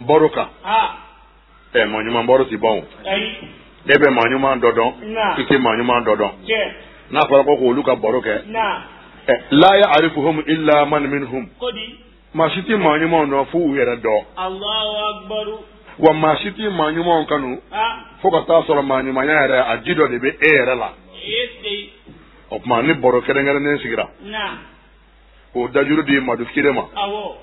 Boroka. Monument Boros is bon. Debe monument dodon. Ike monument dodon. Na fara ko luka boroke. La ya arifuhum illa man minhum. Mashiti monument no fu yere do. Allahu akbar. Wa mashiti monument kanu. Foka ta soro monument yere ajido de be ere la. Yes. Of mani boroke ngere ne sigira. O dajuru di madukire ma. Awo.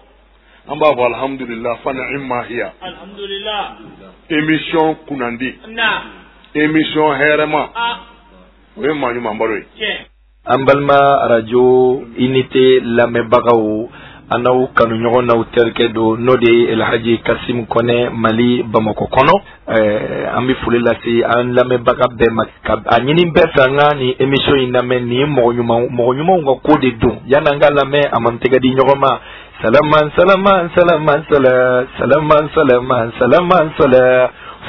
Amba alhamdulillah fa ni'ma hiya. Alhamdulillah. Émission kunandi. Émission herema. We manu mambaro. Ambalma radio unité la mebagao anaw kanu nyogon na uterke do node El Hadji Kassim Kone Mali Bamako kono ambi fulela si an la mebaga be makab anyini be fanga ni émission iname ni mo nyuma ngo ko de do yana ngala me amantega di nyogoma salaman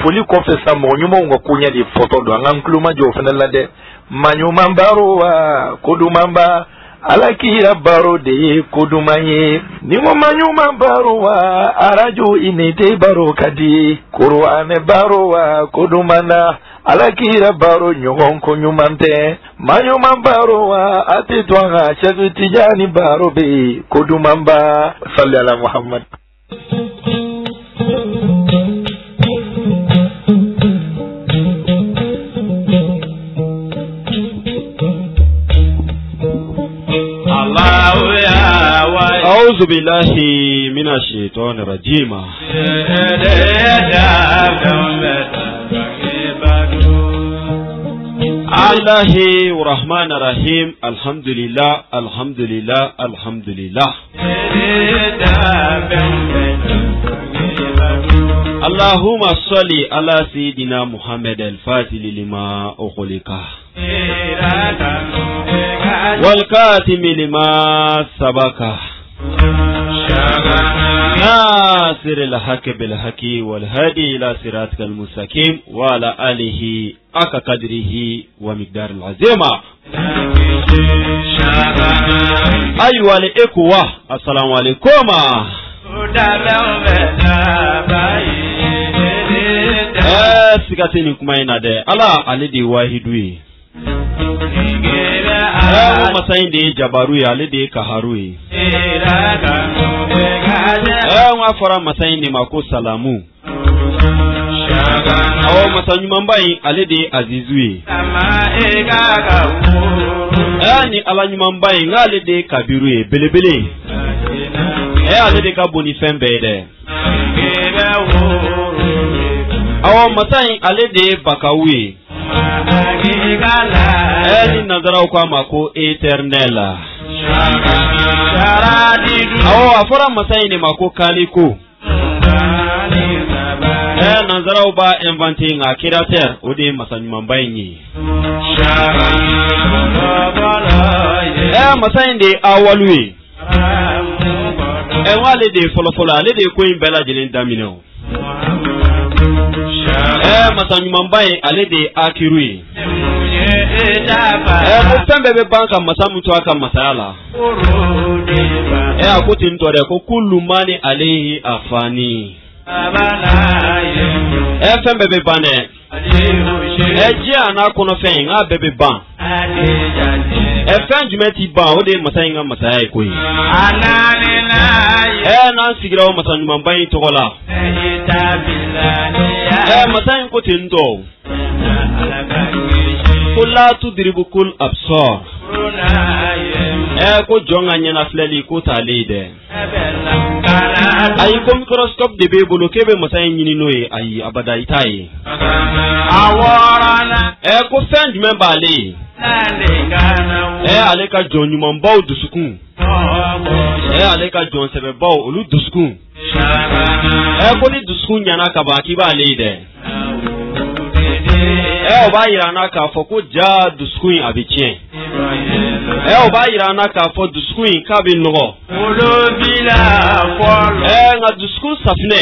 foli confessa mo nyuma ngo kunya di photo do ngam kluma jo fenela de manyuma barowa kodumamba alakira baro de kodumanye ni mo manyuma barowa arajo inete baro kadi qur'ane barowa kodumana alakira baro nyogon ko nyumante manyuma barowa atitwanga chetu tijani baro be kodumamba salli ala Muhammad. أعوذ بالله من الشيطان الرجيم. الله الرحمن الرحيم. الحمد لله الحمد لله الحمد لله. اللهم صل على سيدنا محمد الفاتح لما أغلق والكاتم لما سبق ناصر الحق بالحق والهادي إلى صراطك المستقيم وعلى آله حق قدره ومقدار العظيم. أيها الإخوة السلام عليكم. Sikateni kumaina de ala alidi wahidui masaindi jabarui alidi kaharui fara masaindi mako salamu masanyumambai alidi azizui ni ala nyumambai ngalidi kabirui belebele alidi kaboni fembede masai alede bakawi ni nazara kwa mako eternela afora masai ni mako kaliko nazara ba inventing a créateur odi masanyuma mbayi masai ndi awalui wale de folofolo alede ko imbela jelen damino masanyumambaye alede akirui mutembe be banka masamuto aka masala akuti ntore ko kullu mani alayhi afani fembe be bane ana kono fen a bebe ban jumeti ban ode masayinga masaya koyi nan sigira masanyumambaye togola masayin ko tindo kula tudribu kul absar ko jonga nyana fleli ko talide ay ko microscope de be bolo kebe masayin nyini noye ay abada itai awarana ko send member le ale ka jonyuma mbaw dusukun ale ka jon sebe baw olu dusukun ko ni dusukun nyana ka ba ki ba le de o ba irana ka fo ko ja dusukun abitien o ba irana ka fo dusukun ka bi nogo olobila fo nga dusukun safne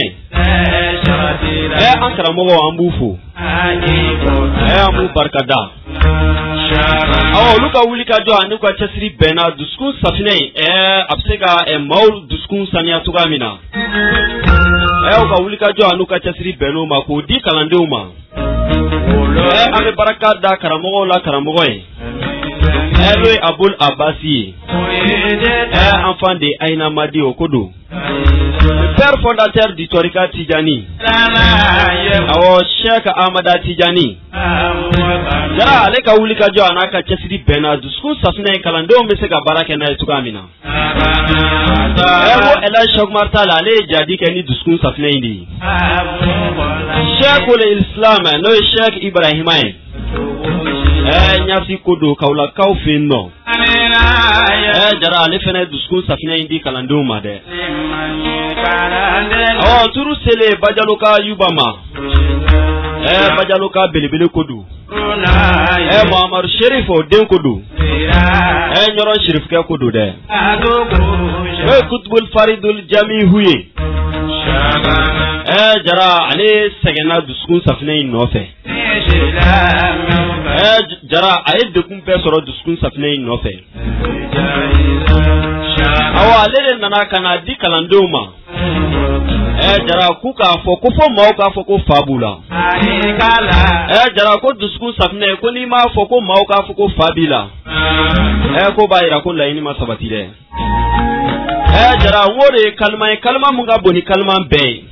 ankara mogo ambufu amu barkada luka wuli ka jo ani kwa chesiri bena duskun safine absega maul duskun sania tugamina ka wuli ka jɔ anu ka cɛsiri bɛnn'o ma k'o di kalandenw ma. An bɛ barika da karamɔgɔw la karamɔgɔ ye. N'o ye Abul Abasi ye. Enfant de Aïna Madi o ko don. Père fondateur du Torika Tidjani. Cheikh Ahmada Tidjani. Jara ale ka wuli ka jɔ a n'a ka cɛsiri bɛnna dusukun safinɛ ye kalandenw bɛ se ka baara kɛ n'a ye cogoya min na. Ko El Hadj Cheikh Oumar Tall ale ye jadi kɛ ni dusukun safinɛ in de ye. Cheikhul Islam n'o ye Cheikh Ibrahima ye. Ɲasi ko don Kaolakaw fɛ yen nɔ. Jara ale fɛnɛ dusukun safinɛ in di kalandenw ma dɛ. Turu sele Bajaloka Yuba ma. Bajaloka belebele ko don. Muhammadu Sherif o den ko don. Ɲɔrɔ Sherifkɛ ko don dɛ. Kutubul Faridul Jami Huye. Jara ale sɛgɛnna dusukun safinɛ in nɔfɛ. Jara a ye dekun bɛɛ sɔrɔ dusukun safinɛ in nɔfɛ. Ale de nana ka na di kalandenw ma. Jara k'u k'a fɔ ko fɔ maaw k'a fɔ ko fa b'u la. Jara ko dusukun safinɛ ko n'i m'a fɔ ko maaw k'a fɔ ko fa b'i la. Ko b'a yira ko laɲini ma sabati dɛ. Jara n ko de ye kalima ye kalima mun ka bon ni kalima bɛɛ ye.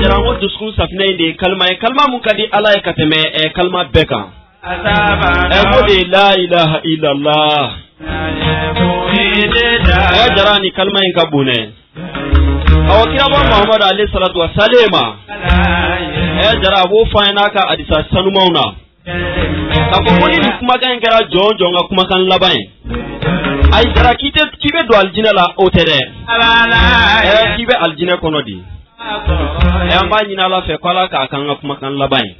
Jara n ko dusukun safinɛ in de ye kalima ye kalima mun ka di Ala ye ka tɛmɛ kalima bɛɛ kan. Ko de ye la ilaha illallah. Jara ni kalima in ka bon dɛ. Kiraba Muhammad alayhi salatu wa salama. Jara a b'o fɔ an n'a ka hadisa sanumanw na. K'a fɔ ko ni nin kumakan in kɛra jɔn jɔn ka kumakan laban ye. Ayi Jara k'i bɛ don alijinɛ la o tɛ dɛ. K'i bɛ alijinɛ kɔnɔ de. An b'a ɲini Ala fɛ ko Ala k'a k'an ka kumakan laban ye.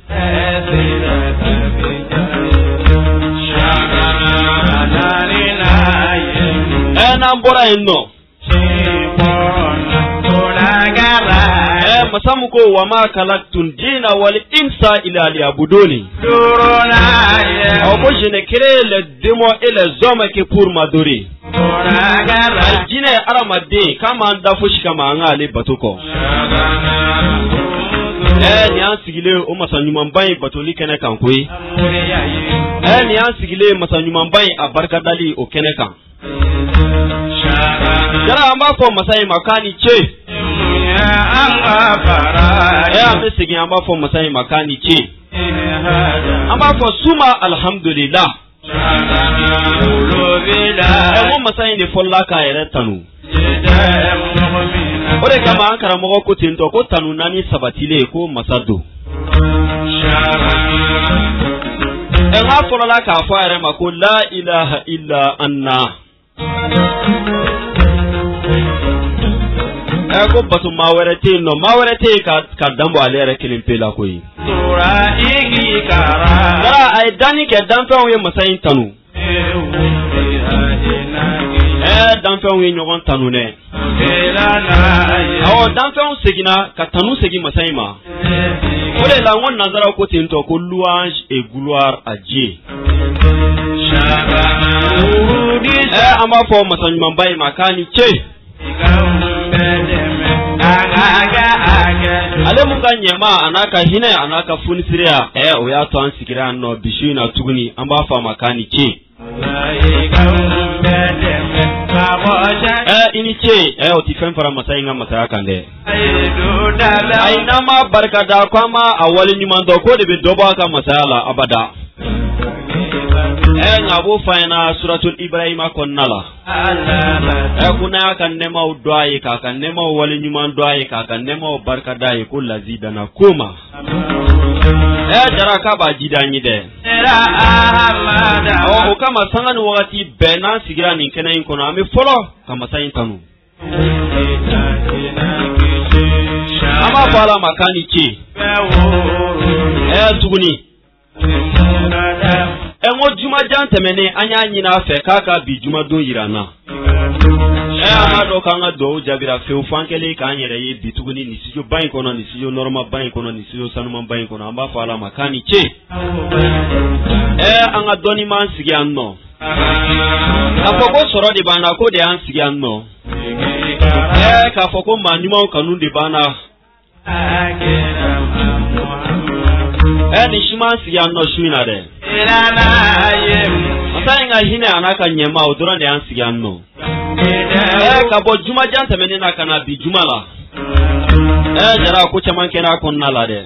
N'an bɔra yen nɔ. Masamu ko wa ma kalaktun dina wal insa ila liyabuduni. Ko je ne crée les démons et les hommes que pour m'adorer. Jinɛ adamaden kama an da fosi kama an ka ale bato kɔ. Ni an sigilen o masa ɲumanba in batoli kɛnɛ kan koyi. Ni an sigilen masa ɲumanba in a barikadali o kɛnɛ kan. Jara an b'a fɔ masa in ma k'a ni ce. An bɛ segin an b'a fɔ masa in ma k'a ni ce. An b'a fɔ suma alhamdulillah. Ko masa in de fɔlɔla k'a yɛrɛ tanu. O de kama an karamɔgɔ ko ten tɔ ko tanu naani sabatilen ko masa don. N'a fɔlɔla k'a fɔ a yɛrɛ ma ko la ilaha illa anna. Ko bato maa wɛrɛ tɛ yen nɔ maa wɛrɛ tɛ yen ka danbɔ ale yɛrɛ kelen pe la koyi. A ye danni kɛ danfɛnw ye masa in tanu. Danfɛnw ye ɲɔgɔn tanu dɛ. Danfɛnw seginna ka tanu segin masa in ma. O de la n ko nanzaraw ko ten tɔ ko louange et gloire à Dieu. An b'a fɔ masa ɲumanba in ma k'a ni ce. Ale mun ka ɲɛma a n'a ka hinɛ a n'a ka funisiriya o y'a to an sigira yan nɔ bisi in na tuguni an b'a fɔ a ma k'a ni ce. I ni ce o ti fɛn fara masa in ka masaya kan dɛ. Ayi n'an m'a barika da ko an m'a a wale ɲuman dɔn k'o de bɛ dɔ bɔ a ka masaya la abada. Nka b'o f'a ɲɛna suratul Ibrahima kɔnɔna la. Ko n'a y'a ka nɛmaw dɔn a ye k'a ka nɛmaw wale ɲuman dɔn a ye k'a ka nɛmaw barika da a ye ko lazidana ko ma. Jara k'a b'a jida an ye dɛ. O kama sanga ni wagati bɛɛ n'an sigira nin kɛnɛ in kɔnɔ an bɛ fɔlɔ ka masa in tanu. An b'a fɔ Ala ma k'a ni ce. Tuguni. N ko jumajan tɛmɛnen an y'a ɲini a fɛ k'a ka bi jumadon yira n na. An b'a dɔn k'an ka dugawu jaabira fewu f'an kɛlen k'an yɛrɛ ye bi tuguni nin studio ba in kɔnɔ nin studio normal ba in kɔnɔ nin studio sanuman ba in kɔnɔ an b'a fɔ Ala ma k'a ni ce. An ka dɔnni m'an sigi yan nɔ. K'a fɔ ko sɔrɔ de b'an na ko de y'an sigi yan nɔ. K'a fɔ ko maa ɲumanw kanu de banna. Ni siman sigi yan nɔ su in na dɛ. Masa in ka hinɛ a n'a ka ɲɛma o dɔrɔn de y'an sigi yan nɔ. Ka bɔ jumajan tɛmɛnen na ka na bi juma la. Jara ko caman kɛra kɔnɔna la dɛ.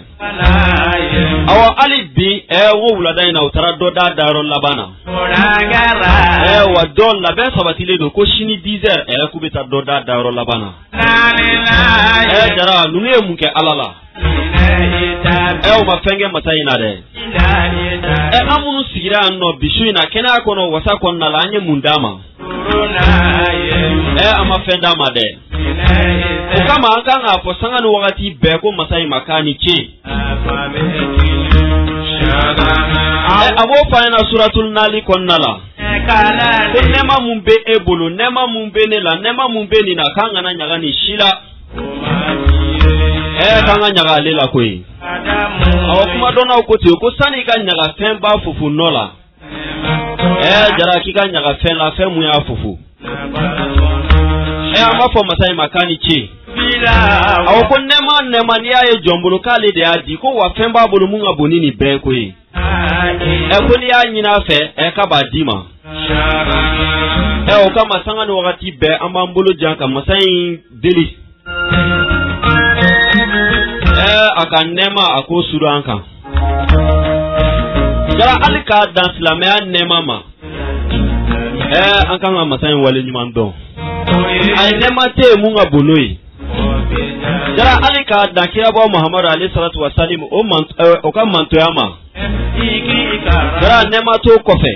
Awɔ hali bi wo wulada in na u taara dɔ da dayɔrɔ laban na. Wa dɔ labɛn sabatilen don ko sini 10 heures k'u bɛ taa dɔ da dayɔrɔ laban na. Jara ninnu ye mun kɛ Ala la? O ma fɛn kɛ masa in na dɛ. An minnu sigira yan nɔ bi su in na kɛnɛya kɔnɔ wasa kɔnɔna la an ye mun d'a ma? An ma fɛn d'a ma dɛ. O kama an kan k'a fɔ sanga ni wagati bɛɛ ko masa in ma k'a ni ce. A b'o fɔ an ɲɛna suratul Nali kɔnɔna la. Ko nɛɛma mun bɛ e bolo, nɛɛma mun bɛ ne la, nɛɛma mun bɛ nin na k'an kana ɲaga nin si la. K'an ka ɲaga ale la koyi. Awɔ kuma dɔnnaw ko ten ko sani ka ɲaga fɛn ba fufu nɔ la. Jara k'i ka ɲaga fɛn la fɛn mun y'a fufu. An b'a fɔ masa in ma k'a ni ce. Awɔ ko nɛɛma n'i y'a ye jɔn bolo k'ale de y'a di ko wa fɛn b'a bolo mun ka bon ni nin bɛɛ koyi. Ko n'i y'a ɲini a fɛ k'a b'a d'i ma. O kama sanga ni wagati bɛɛ an b'an bolo jan ka masa in deli. A ka nɛɛma a k'o suru an kan. Jara hali k'a dan silamɛya nɛɛma ma. An kan ka masa in wale ɲuman dɔn. A ye nɛɛma tɛ yen mun ka bon n'o ye. Jara hali k'a dan kirabɔ Muhamadu alayhi salatu wa salim o ka mantoya ma. Jara nɛɛma t'o kɔfɛ.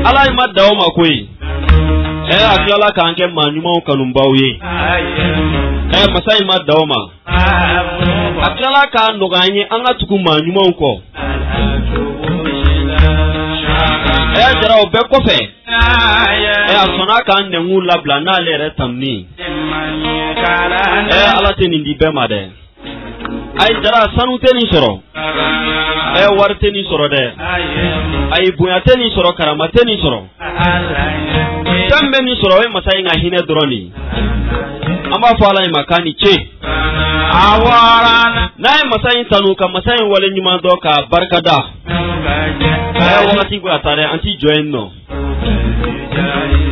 Ala ye ma da o ma koyi. A tilala k'an kɛ maa ɲumanw kanubaw ye. Masa in ma da o ma. A tilala k'a nɔgɔya an ye an ka tugu maa ɲumanw kɔ. Jara o bɛɛ kɔfɛ. A sɔnna k'an nɛngu labila n'ale yɛrɛ tanuni. Ala tɛ nin di bɛɛ ma dɛ. Ayi Jara sanu tɛ nin sɔrɔ. Wari tɛ nin sɔrɔ dɛ. Ayi bonya tɛ nin sɔrɔ, karama tɛ nin sɔrɔ. Fɛn bɛ nin sɔrɔ o ye masa in ka hinɛ dɔrɔn de ye. An b'a fɔ Ala in ma k'a ni ce. N'a ye masa in tanu ka masa in wale ɲuman dɔn k'a barikada. Wagati bɛ ka taa dɛ, an t'i jɔ yen nɔ.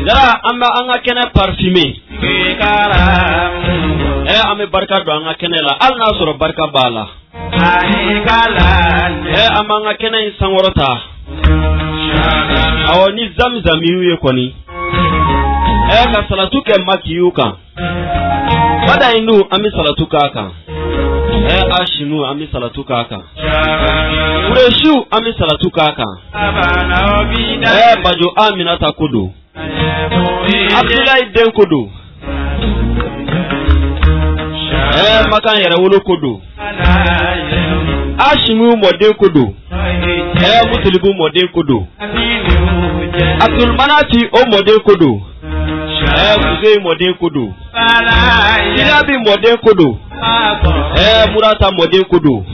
Jara an bɛ an ka kɛnɛ parfumé. An bɛ barika don an ka kɛnɛ la hali n'a sɔrɔ barika b'a la. An b'an ka kɛnɛ in sankɔrɔta. Awɔ ni Zamzam y'u ye kɔni. Ka salatu kɛ Makiyu kan. Badayiinu an bɛ salatu k'a kan. Ashinu an bɛ salatu k'a kan. Kureshiw an bɛ salatu k'a kan. Bajo Aminata ko don. Abdulayi den ko don. Makan yɛrɛ wolo ko don. Ashimu mɔden ko don. Mutalibu mɔden ko don. Abdulmanati o mɔden ko don. Kuzey mɔden ko don. Ilabi mɔden ko don. Murata mɔden ko don.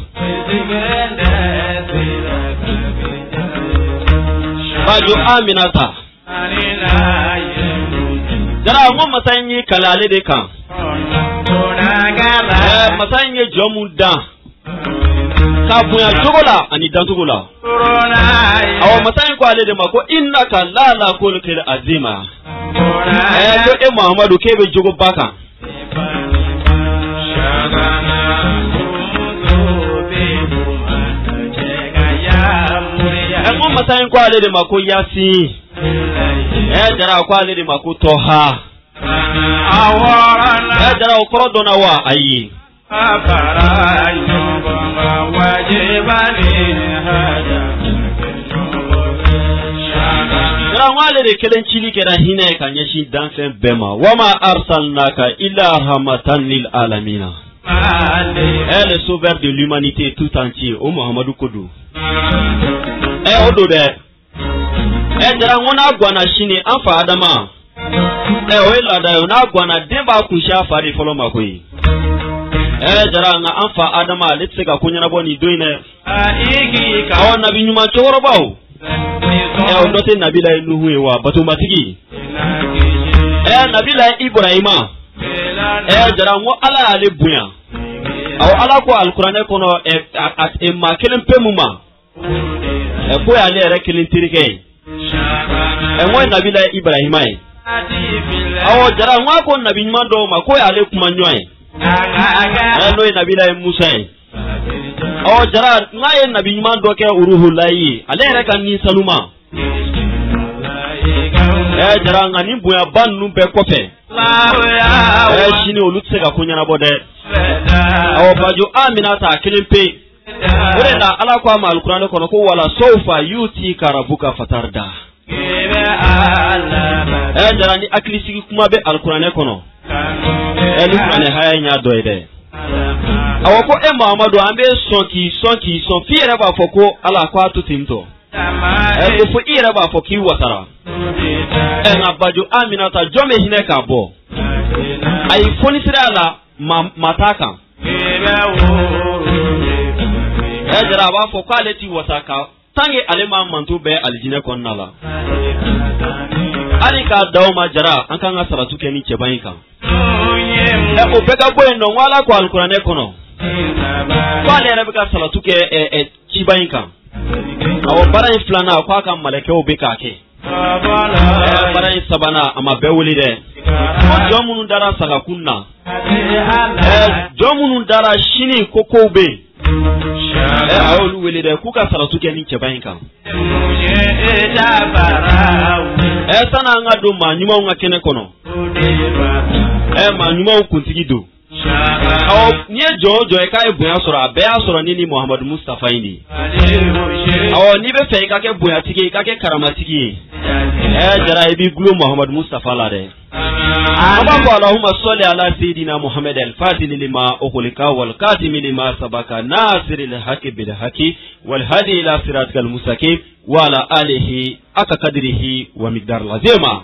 Bajo Aminata. Jara n ko masa in y'i kale ale de kan. Masa in ye jɔn mun dan. K'a bonya cogo la ani dancogo la. Awɔ masa in ko ale de ma ko innaka la khuluqin azima. Ko e Muhammadu k'e bɛ jogo ba kan. Ko masa in ko ale de ma ko Yasin. Jara ko ale de ma ko Toha. Jara o kɔrɔ dɔnna wa ayi. Jara n ko ale de kelen cili kɛra hinɛ ye ka ɲɛsin danfɛn bɛɛ ma. Wama arsalnaka illa rahmatan lil alamina. Le sauveur de l'humanité tout entier o Muhammadu ko don. O don dɛ. Jara n ko n'a ganna sini an fa Adama. O ye laada ye n'a ganna den b'a kunsi a fa de fɔlɔ ma koyi. Jara nka an fa Adama ale tɛ se ka ko ɲɛnabɔ nin don in dɛ. Awɔ nabi ɲuman cɛkɔrɔbaw. O dɔ tɛ nabila ye Nuhu ye wa batomatigi. nabila Ibrahima jara ngo ala ale bunya aw ala ko alquran kono ma kelen pemuma ko ale re kelen tirike ngo nabila Ibrahima aw jara ngo ko nabi mando ma ko ale kuma nyoy no nabila Musa aw jara ngaye nabi mando ke uruhulayi ale re kan ni saluma jara ngani buya bannu be kofe shini olutse ga kunyana bode aw bajo aminata kilimpe wala ala kwa ma alquran kono ko wala sawfa yuti karabuka fatarda jara ni aklisigi kuma be alquran kono elu ane haya nya doide aw ko Muhammadu ambe sonki fiere ba foko ala kwa tutinto fo ira ba fo ki watara en abajo aminata jome hine ka bo ay foni sirala mataka jara ba fo quality wataka tangi alema mantu be aljine konnala ali ka dawma jara an kan asaratu keni chebayinka o bega boy no wala ko alquran kono wala rabika salatu ke chibayinka aw baray flana ko aka malake o be kake baray sabana ama be wuli de jomunu dara saka kunna jomunu dara shini koko be awlu wuli de kuka salatu ke ni chebayinka sana ngado manyuma ngakene kono manyuma kuntigido aw nie jojo e kai buya sura be asura nini Muhammad Mustafa ini aw ni be fe ka ke buya tiki ka ke karamatiki jara ibi glo Muhammad Mustafa la de Allahumma Allahumma salli ala sayidina Muhammad al-Fatih lima ukhliqa wal qatim lima sabaka nasiril haqqi bil haqqi wal hadi ila siratal mustaqim wa ala alihi akaqadrihi wa miqdar lazima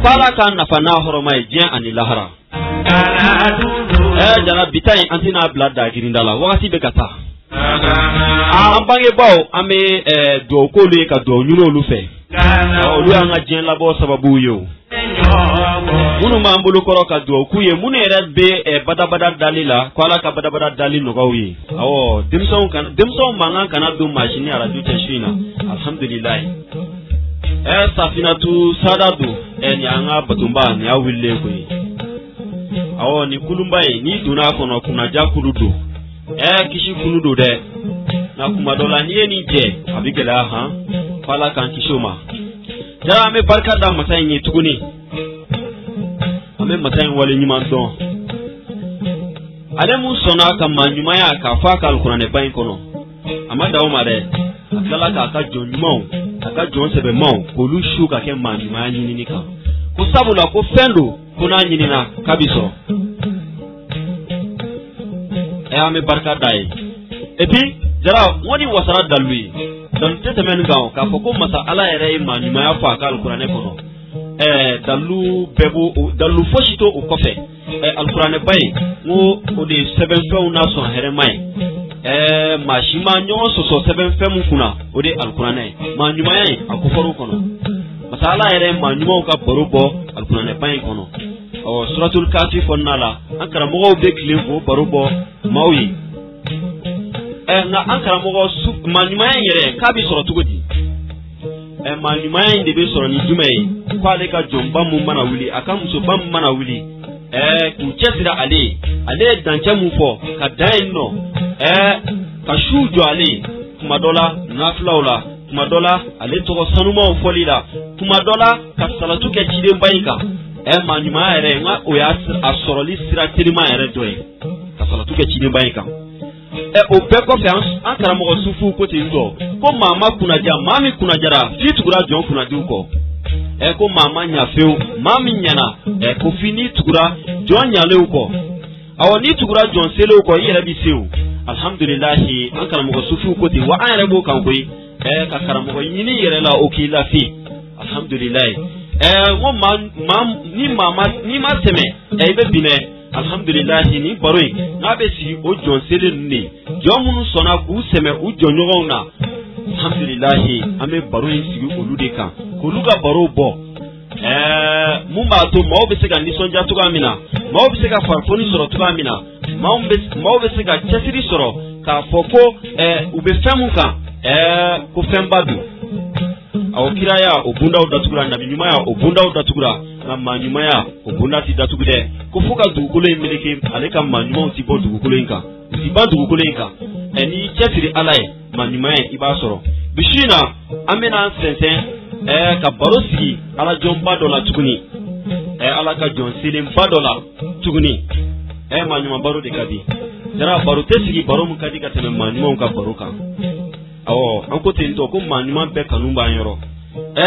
para kan nafana horomay jien anilahara jara bitai antina blada girindala wakati be kata ambange bawo ame do ko le ka do nyuno lu fe olu anga jien labo sababu yo munu mambulu koro ka do kuye munu erat be badabada dalila kwala ka badabada dalil no gawi awo dimson manga kana do machine ara du teshina alhamdulillah safinatu sadadu ni anga batumba ni awille ko awo ni kulumbai ni duna kono kuna jakuludu kishi kuludu de na kuma dola ni eni je abigela ha fala kan kishoma jara me barka da matayin yi tuguni ame matayin wale nyima don ale mun sona kan manyuma ya ka fa ka alquran e bayin kono amada o mare akala ka ka jonjumon aka jon sebe mon ko lu shu ka ke manyuma nyini ni ka ko sabula ko fendo kuna nyini na kabiso ame barka dai epi jara woni wasara dalwi dan tete men gawo ka foko masa ala ere manyuma ya fa ka alquran e kono dalu bebo dalu foshito o kofe alquran bay ngo o de 7 fe na so here mai mashima nyo so 7 fe mu kuna o de alquran ai manyuma ai akuforo kono masala ere manyuma ka borobo alquran bay kono o suratul kafi fonnala ankara mo be klevo borobo mawi na ankara mo manyuma yere kabi suratu godi manyuma inde be soro ni jumai kwale ka jomba mu mana wuli akam so bam mana wuli ku chesira ale dancha mu fo ka daino ka shujo ale kuma dola naflaula kuma dola ale to sanuma folila kuma dola ka salatu ke chide mbaika manyuma ere nga o ya asoro li sira tilima ere doy ka salatu ke chide mbaika o be confiance ankara mo sufu ko te ndo ko mama kuna ja mami kuna jara fitugura jon kuna duko ko mama nya feu mami nyana ko fini tugura jon nya leuko awo ni tugura jon selo ko yere bi seu alhamdulillah ankara mo sufu ko te wa ayre bo kan koy ka karamo ko yini yere la o ki la fi alhamdulillah wo ni mama ni ma teme be bine alhamdulillah ni baroy na be si o jon sele ni jomunu sona ku seme u jonyogon na alhamdulillah ame baroy si olude kan ko luga baro bo mun b'a to maaw bɛ se ka nisɔndiya cogoya min na maaw bɛ se ka farifoni sɔrɔ cogoya min na maaw bɛ se ka cɛsiri sɔrɔ k'a fɔ ko u bɛ fɛn mun kan ko fɛnba don awɔ kiraya o bundaw datugura nabi ɲumanya o bundaw datugura nka maa ɲumanya o bunda ti datugu dɛ ko fo ka dugukolo in meleke ale ka maa ɲumanw ti bɔ dugukolo in kan u ti ban dugukolo in kan n'i cɛsiri ala ye maa ɲumanya i b'a sɔrɔ bisi in na an bɛna an sɛnsɛn ka baro sigi ala jɔnba dɔ la tuguni ala ka jɔn selenba dɔ la tuguni maa ɲuman baro de ka di jara baro tɛ sigi baro min ka di ka tɛmɛ maa ɲumanw ka baro kan awɔ an ko ten tɔ ko maa ɲuman bɛɛ kanu b'an yɔrɔ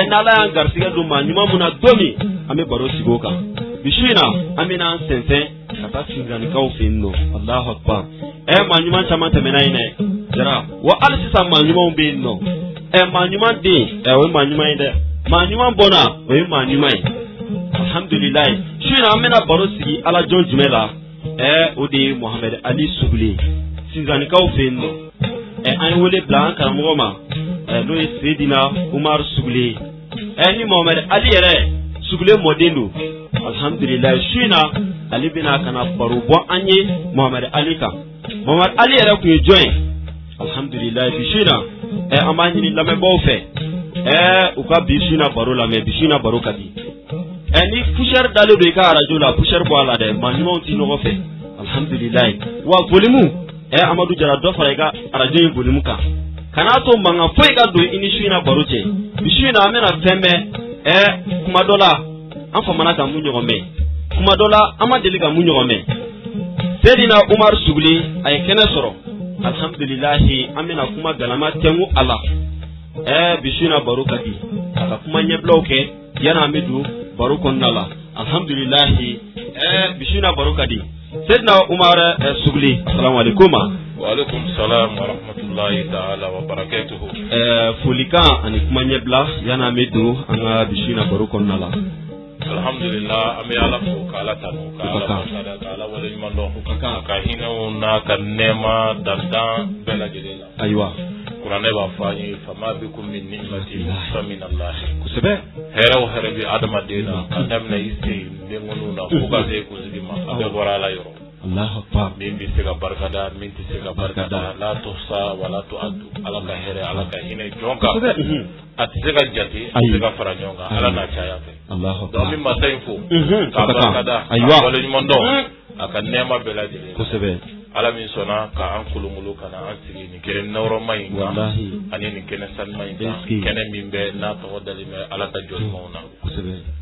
n'ala y'an garisɛgɛ don maa ɲuman mun na don min an bɛ baro sigi o kan bisi in na an bɛna an sɛnsɛn ka taa sinzanikaw fɛ yen nɔ alahu akbar maa ɲuman caman tɛmɛna yen dɛ jara wa hali sisan maa ɲumanw bɛ yen nɔ maa ɲuman den o ye maa ɲuman ye dɛ maa ɲuman bɔnna o ye maa ɲuman ye alhamdulilayi su in na an bɛna baro sigi ala jɔn jumɛn la o de ye Mohamed Ali Sugule sinzanikaw fɛ yen nɔ an ye wele bila an karamɔgɔ ma n'o ye Seydina Umar Sugule ni Mohamed Ali yɛrɛ Sugule mɔden don alhamdulilayi su in na ale bɛna ka na baro bɔ an ye Mohamed Ali kan Mohamed Ali yɛrɛ tun ye jɔn ye alhamdulilayi bi su in na an b'a ɲini lamɛnbaaw fɛ u ka bi su in na baro lamɛn bi su in na baro ka di ni poussière dalen don i ka arajo la poussière bɔ a la dɛ maa ɲumanw ti ɲɔgɔn fɛ alhamdulilayi wa volume Amadu Jara dɔ fara i ka arajo in volume kan kana to mankan foyi ka don i ni su in na baro cɛ bi su in na an bɛna fɛn bɛɛ kuma dɔ la an famana ka mun ɲɔgɔn mɛn kuma dɔ la an ma deli ka mun ɲɔgɔn mɛn Seydina Umar Sugule a ye kɛnɛ sɔrɔ alhamdulilahi an bɛna kuma galama tɛngu a la bi su in na baro ka di a ka kuma ɲɛbilaw kɛ yanni an bɛ don baro kɔnɔna la alhamdulilahi bi su in na baro ka di Seydina Umar Sugule assalamu alaikum wa alaikum salam wa rahmatullahi ta'ala wa barakatuhu folikan ani kuma ɲɛbila yanni an bɛ don an ka bi su in na baro kɔnɔna la alhamdulillah an bɛ ala fo k'ala tanu k'ala barikada k'ala waleɲuman dɔn ka hinɛw n'a ka nɛɛma dandan bɛɛ lajɛlen la ayiwa kuranɛ b'a fɔ an ye fama bikum min ni'matin famin Allah kosɛbɛ hɛrɛ o hɛrɛ bɛ adamaden na ka daminɛ i sen denŋunu na fo ka se kunsigi ma a bɛɛ bɔra ala yɔrɔ Allahu akbar min bɛ se ka barikada min tɛ se ka barikada la tuhsa wala tu'addu ala ka hɛrɛ ala ka hinɛ jɔn kan a tɛ se ka jate a tɛ se ka fara ɲɔgɔn kan ala n'a caya fɛ donc min masa in fo k'a barikada a waleɲuman dɔn a ka nɛɛma bɛɛ lajɛlen kosɛbɛ ala min sɔnna ka an kolongolo ka na an sigi nin kɛnɛ nɔrɔma in kan ani nin kɛnɛ sanuma in kan kɛnɛ min bɛ n'a tɔgɔ dalen bɛ ala ka jɔnɲumanw na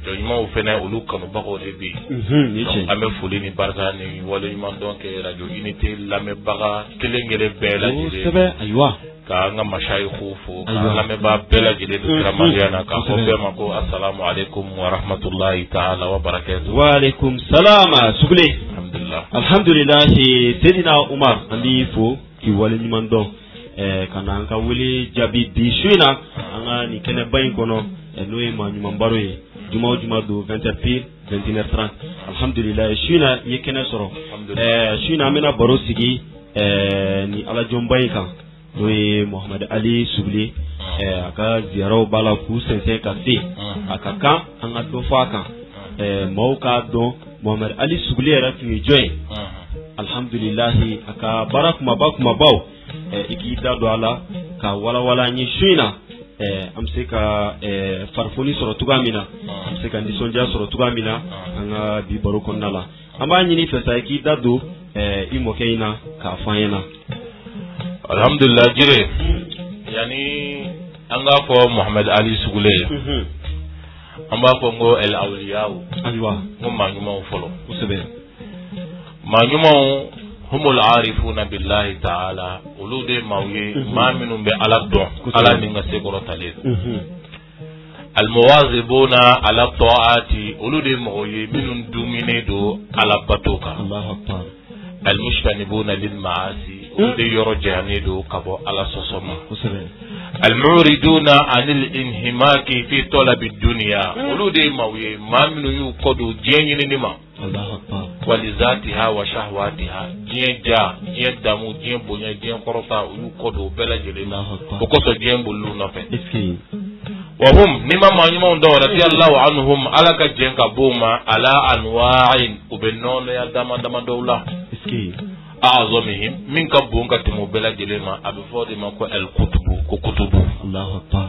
jɔnɲumanw fɛnɛ olu kanubagaw de bɛ yen an bɛ foli ni barika ni waleɲuman dɔn kɛ radio unité lamɛnbaga kelen kelen bɛɛ lajɛlen ka an ka mashayiku fo ka an lamɛnbaga bɛɛ lajɛlen don kiramariya na k'a fɔ bɛɛ ma ko assalamu alaikum wa rahmatullahi ta'ala wa barakatuh wa alaikum salam Sugule alhamdulillah Seydina Umar an b'i fo k'i waleɲuman dɔn ka na an ka wele jaabi bi su in na an ka nin kɛnɛba in kɔnɔ n'o ye maa ɲuman baro ye juma o juma don 20h pile 21h30 alhamdulillah su in na i ye kɛnɛ sɔrɔ su in na an bɛna baro sigi ni alajɔnba in kan n'o ye Mohamed Ali Sugule a ka ziyaraw b'a la k'u sɛnsɛn ka se a ka kan an ka dɔ fɔ a kan maaw k'a dɔn Mohamed Ali Sugule yɛrɛ tun ye jɔn ye alhamdulilahi a ka baara kumabaw i k'i da don a la ka walawala an ye su in na an bɛ se ka farifoni sɔrɔ cogoya min na an bɛ se ka nisɔndiya sɔrɔ cogoya min na an ka bi baro kɔnɔna la an b'a ɲini fɛ sa i k'i da don i mɔkɛ in na k'a fɔ an ɲɛna alhamdulillah jire yani an k'a fɔ Mohamed Ali Sugule an b'a fɔ n ko el awliyaw ayiwa n ko maa ɲumanw fɔlɔ kosɛbɛ maa ɲumanw humul arifuna billahi ta'ala olu de maaw ye maa minnu bɛ ala dɔn ala ni ka sekɔrɔ talen almuwazibuna ala ta'ati olu de mɔgɔw ye minnu duminen don ala bato kan almushtanibuna lil ma'asi olu de yɔrɔ jayanen don ka bɔ ala sɔsɔ ma almuriduna anil inhimaki fi talabi dunya olu de maaw ye maa minnu y'u kɔ don diɲɛ ɲinini ma walizatiha wa shahwatiha diɲɛ ja diɲɛ damu diɲɛ bonya diɲɛ kɔrɔta olu kɔ don bɛɛ lajɛlen na o kosɔn diɲɛ b'olu nɔfɛ وهم نما ما نما دون رضي الله عنهم على كجنك بوما على أنواع وبنون يا دم دولة أعظمهم من كبون كتمو بلا جلما أبي فاضي ما كو الكتب الله أكبر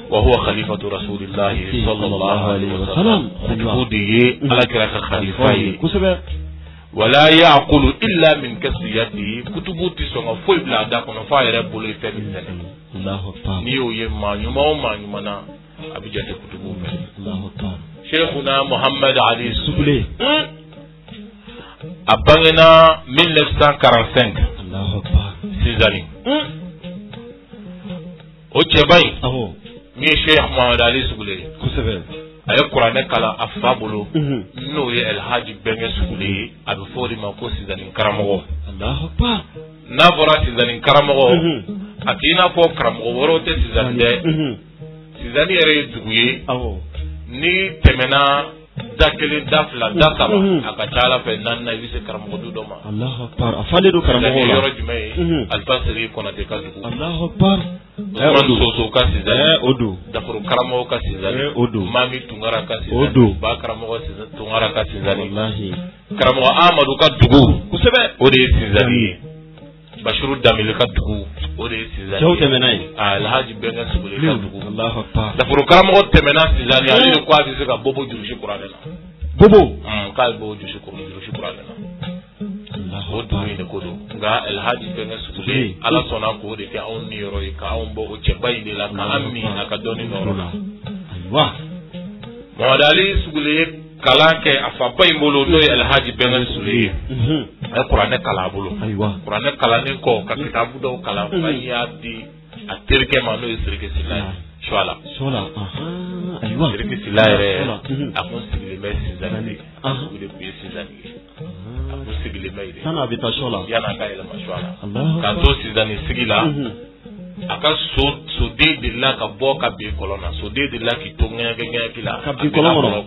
وهو خليفة رسول الله صلى الله عليه وسلم كتبه على كراك خليفة ولا يعقل إلا من كسيته كتبه تسونا فوي بلا داكونا فاير بولي فمي الله أكبر نيو يما يما أبي جاتي كتبه الله أكبر شيخنا محمد علي السبلي أبغنا 1945 الله أكبر سيزاني وجباي مي شيخ محمد علي السبلي كسبه aye Qur'an kala afabulu no ye El Hadji Bengue Sugule abe fori mako sizani karamogo Allahu Akbar na bora sizani karamogo akina fo karamogo worote sizani de sizani ere duguye ni temena dakele dafla dasaba akachala fe nanna yise karamogo du doma Allahu Akbar afale do karamogo la yoro jume alfasiri kona de kadugu Allahu Akbar man soso kasi zali odu dafuru karamo kasi zali odu mami tungara kasi odu zali ba karamo kasi tungara kasi zali wallahi karamo Amadou ka dugu kusebe ode sizali Bashiru Damil ka dugu ode sizali jawte menay El Hadji Bengue Sugule ka dugu Allahu Akbar dafuru karamo temena sizali ali ko abi seka bobo jurushi Qur'an la bobo ka bobo jurushi Qur'an la o dugu ne kodo nga El Hadji Bengue Sugule ala sona ko de ka on ni yoro ka on bo o chebay de la ka ammi aka doni norona aywa Muhammad Ali Sugule kala ke afa bay mbolo do El Hadji Bengue Sugule ay Qur'an kala bolo aywa Qur'an kala ne ko ka kitabu do kala ya di aterke mano isirke silay shola aywa isirke silay re akon sigile messi zanade sugule ku yesi zanade sigile mayde sana bita shola yana kayla mashwala Allah kanto sizani sigila aka so de la ka boka be kolona so de la ki tonga ganya kila ka bi kolona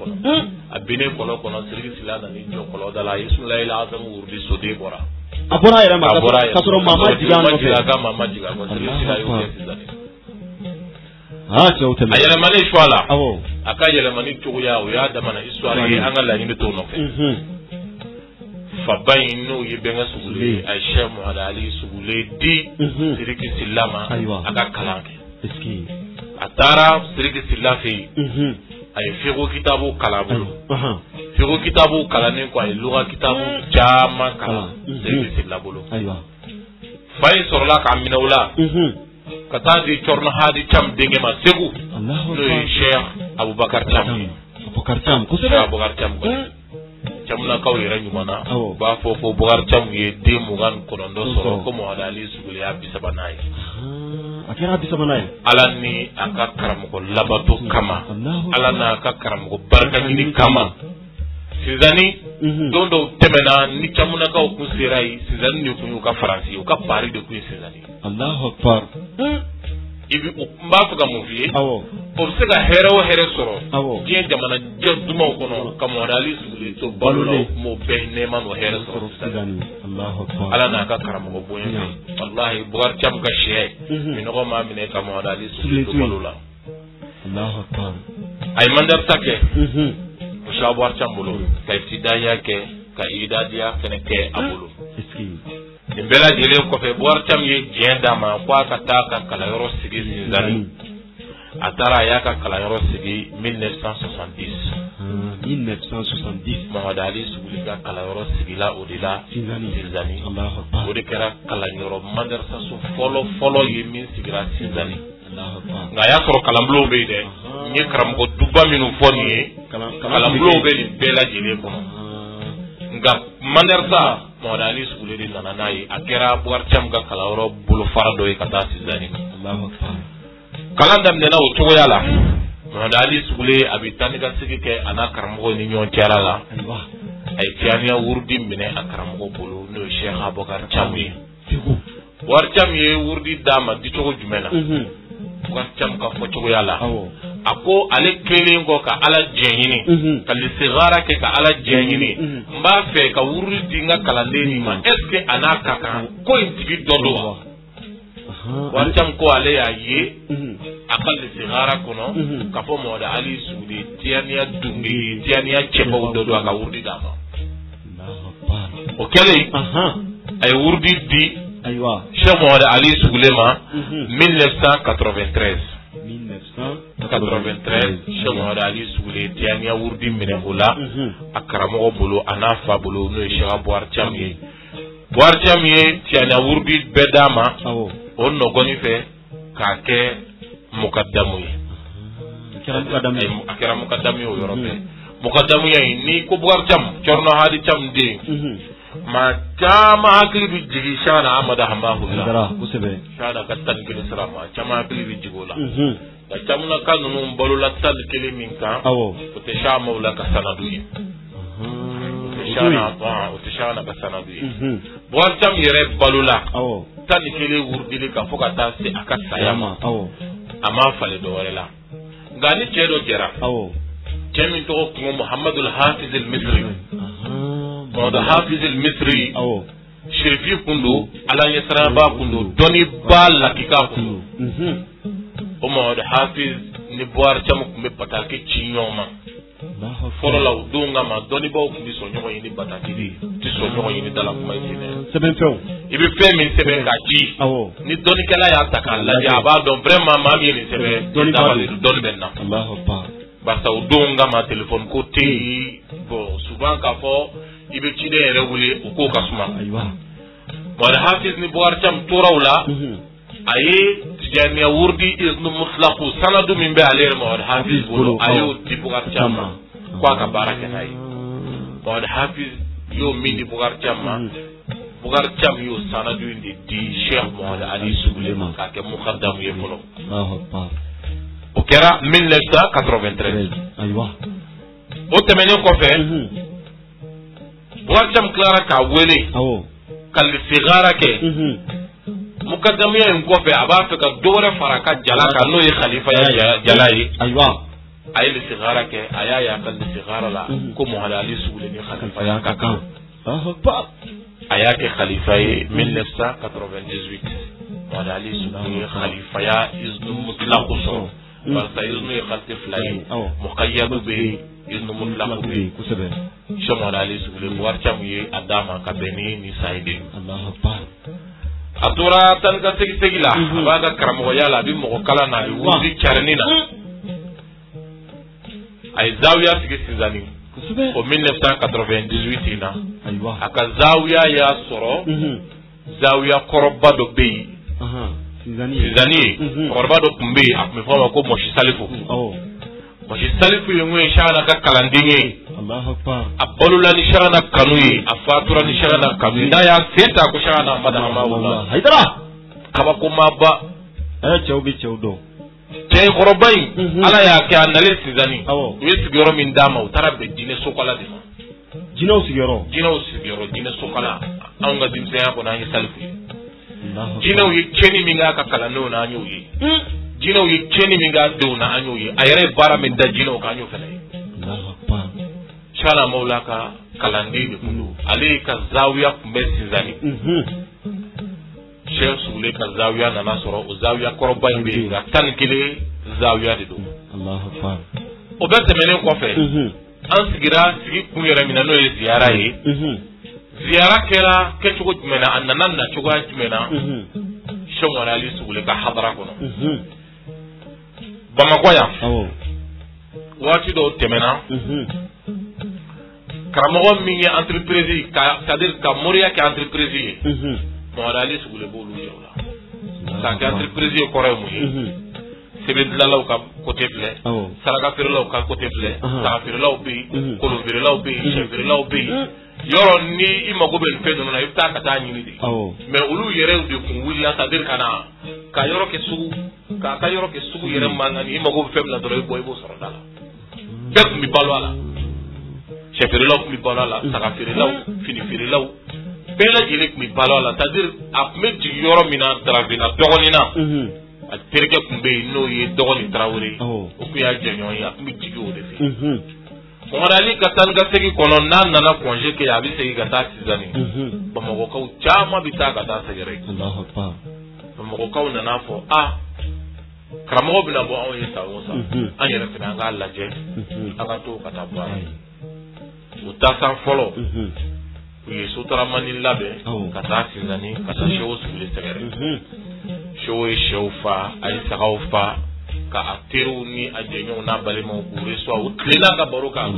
abine kolona sirgi silana ni jo kolo dala yesu layla azam urdi so de bora abora ira ma ka soro mama jiga no fe aga mama jiga ko sirgi silana yo sizani chawte ayala mane shwala aka yala mane tuya o ya da mana histoire angala ni to no fe fabayin no ye Bengue Sugule ay Cheikh Muhammad Ali Sugule di siriki silama aka kalanke eski atara siriki silafi ay fiqhu kitabu kalabulu fiqhu kitabu kalane ko ay lugha kitabu jama kala siriki silabulu aywa fay sorla ka minawla kata di chorna hadi cham denge ma segu Allahu no Cheikh Abubakar Cham ko sebe Abubakar Cham jamna kawli ranyu mana ba fofo bugar cham ye de mugan konondo soro ko Muhammad Ali Sugule ya bisabanai akira bisabanai alani aka karam ko labato kama alana aka karam ko barka ni kama sizani dondo temena ni chamuna ka ku sirai sizani ni ku ka faransi ka pari de ku sizani Allahu Akbar ibi mba fuka mufiye o se ka here soro diɲɛ jamana duma kɔnɔ ka Muhammad Ali Sugule to balo mo bɛɛ nɛɛma no here soro ala n'a ka karamɔgɔ bonya fɛ wallahi Bukar Cham ka sɛ minɔgɔ maa minɛ ka Muhammad Ali Sugule to balo la a ye mandarisa kɛ Musa Bukar Cham bolo ka ibtidaiya kɛ ka idadiya fɛnɛ kɛ a bolo nin bɛɛ lajɛlen kɔfɛ Bukar Cham ye diɲɛ d'a ma ko a ka taa ka kalanyɔrɔ sigi Sinzani a taara a y'a ka kalanyɔrɔ sigi 1970 Muhammad Ali Sugule ka kalanyɔrɔ sigila o de la Sinzani o de kɛra kalanyɔrɔ madrasaso fɔlɔ ye min sigira Sinzani nka a y'a sɔrɔ kalanbulonw bɛ yen dɛ n ye karamɔgɔ duba minnu fɔ nin ye kalanbulonw bɛ nin bɛɛ lajɛlen kɔnɔ nka madrasa Muhammad Ali Sugule de nana n'a ye a kɛra Bukar Cham ka kalanyɔrɔ bolofara dɔ ye ka taa Sinzani kalan daminɛna o cogoya la Muhammad Ali Sugule a bɛ taa ni ka segi kɛ a n'a karamɔgɔ ni ɲɔgɔn cɛla la a ye tiyaniya wurudi minɛ a karamɔgɔ bolo n'o ye Cheikh Abubakar Cham ye Bukar Cham ye wurudi d'a ma di cogo jumɛn na Bukar Cham ka fɔ cogoya la a ko ale kelen kɔ ka Ala diɲɛ ɲini ka listigara kɛ ka Ala diɲɛ ɲini n b'a fɛ ka wurudi di n ka kalanden nin ma est ce que a n'a ka kan ko in tigi dɔ don wa Warcham ko ale ya ye akal sigara kono ka fo mo da ali sudi tiania dungi tiania chebo do aka wurdi dama o kele ay wurdi di aywa Cheikh Mohamed Ali Sougulema 1993 Cheikh Mohamed Ali Sougule tiania wurdi menehula akaramo bolo anafa bolo no Cheikh Warcham ye tiania wurdi bedama on no goni fe ka ke mukaddamu ye akira mukaddamu yo yorobe mukaddamu ye ni ko Warcham chorno hadi cham de ma chama akli bi jigi shana amada hamahullah kusebe shana katan kili salama chama akli bi jigola da chamna kanunu balula tal kili minka o te shama wala ka sanadu ye shana ba o te shana ka sanadu ye Warcham yere balula tan kele wurdili ka foka ta se aka sayama ama fale do wala ngani cedo jera cemi to ko Muhammadul Hafiz al-Misri Muhammad Hafiz al-Misri shirifi kundu ala yasra ba kundu doni bala kika kundu Muhammad Hafiz ni Warcham kumbe patake chinyoma foro la udunga ma doni ba kumbi so nyoko yini bataki di ti so nyoko yini dala kuma yini seben feo ibi fe min seben gaji ni doni kala ya taka la ya ba don vraiment ma mi ni seben doni benna Allahu akbar basta udunga ma telephone ko ti bo souvent ka fo ibi chide rewuli ko kasuma aywa wala Hafiz ni Warcham turawla aye tijaniya wurdi iznu mutlaqu sanadu min bi alayhi Muhammad Hafiz bulu ayo ti Warcham kwa ka baraka nayi Muhammad Hafiz yo mindi Warcham yo sanadu indi di Cheikh Mohamed Ali Sougulema ka ke muqaddam ye folo Allahu akbar o kera 1993 aywa o temene ko fe Warcham clara ka wele kal sigara ke mukaddamiya en ko fe aba fe ka dore faraka jalaka no ye khalifa ya jalai aywa ay li sigara ke aya ya kal sigara la ko Mohamed Ali Souguleni khalifa ya ka kan aya ke khalifa 1998 Mohamed Ali Souguleni khalifa ya iznu mutlaq so barta iznu ya khalti flay muqayyad bi iznu mutlaq bi kusabe Mohamed Ali Souguleni Warcham ye adama ka beni ni saidi Allahu akbar atura tan ka segila abaga karamo yala bi mo kala na wudi charnina ay zawiya sigi sinzani o 1998 ina aywa aka zawiya ya soro zawiya koroba do beyi sinzani koroba do kumbe akme fama ko moshi salifu moshi salifu yengwe shana ka kalandinge Allahu akbar abalula ni shana kanuyi afatura ni shana kanuyi da ya seta ko shana madama wala haidara kaba ko maba chawbi chawdo tay korobai ala ya ke andale sinzani wesi goro min dama utara be dine sokola de dino sigoro dine sokola anga dimse ya ko na ni salifu dino yi cheni minga ka kala no na anyo yi dino yi cheni minga do na anyo yi ayre bara min da dino ka anyo fele Allahu akbar shana maulaka kalandini kundu ali ka zawiya kumbe sinzani Cheikh Sougule ka zawiya na nasoro o zawiya koroba imbe ga tan kile zawiya de do Allahu akbar o be temene ko fe an sigira sigi kunyere mina no ziyara yi ziyara kera ke chugo jumena annanan na chugo jumena Cheikh Mohamed Ali Sougule ka hadara kono Bamako ya wati do temena karamogo min ye entreprise c'est-à-dire ka moriya ke entreprise ye Mohamed Ali Sougule bolu jawla sa ke entreprise kore mu ye sebe dilalaw ka côté filɛ saraka feerelaw ka côté filɛ saga feerelaw bɛ yen kolon feerelaw bɛ yen sɛ feerelaw bɛ yen yɔrɔ ni i mago bɛ nin fɛn ninnu na i bɛ taa ka taa ɲini de mais olu yɛrɛ de kun wulila c'est-à-dire ka na ka yɔrɔ kɛ sugu k'a ka yɔrɔ kɛ sugu yɛrɛ mankan ni i mago bɛ fɛn min na dɔrɔn i b'o sɔrɔ da la bɛɛ kun bɛ balo a la sɛ feerelaw kun bɛ balo a la saga feerelaw fini feerelaw bɛɛ lajɛlen kun bɛ balo a la c'est-à-dire a kun bɛ jigin yɔrɔ min na Darafina dɔgɔnin na a terikɛ kun bɛ yen n'o ye dɔgɔnin Tarawele o kun y'a jɛɲɔgɔn ye a kun bɛ jigin o de fɛ Mohamed Ali ka taa ni ka segin kɔnɔ n'a nana congé kɛ a bɛ segin ka taa Sizani Bamakɔkaw caman bɛ taa ka taa sɛgɛrɛ mɔgɔkaw nana fɔ karamɔgɔ bɛna bɔ anw ye san o san an yɛrɛ fana an k'a lajɛ an ka to ka taa baara u tasan fɔlɔ u ye sotaramani labɛn ka taa Sinzani ka taa Sewo Sugule sɛgɛrɛ Sewo ye sɛw fa a ye sagaw fa ka a teriw ni a jɛɲɔgɔnw n'a balimaw k'u reçoit u tilenna ka baro kan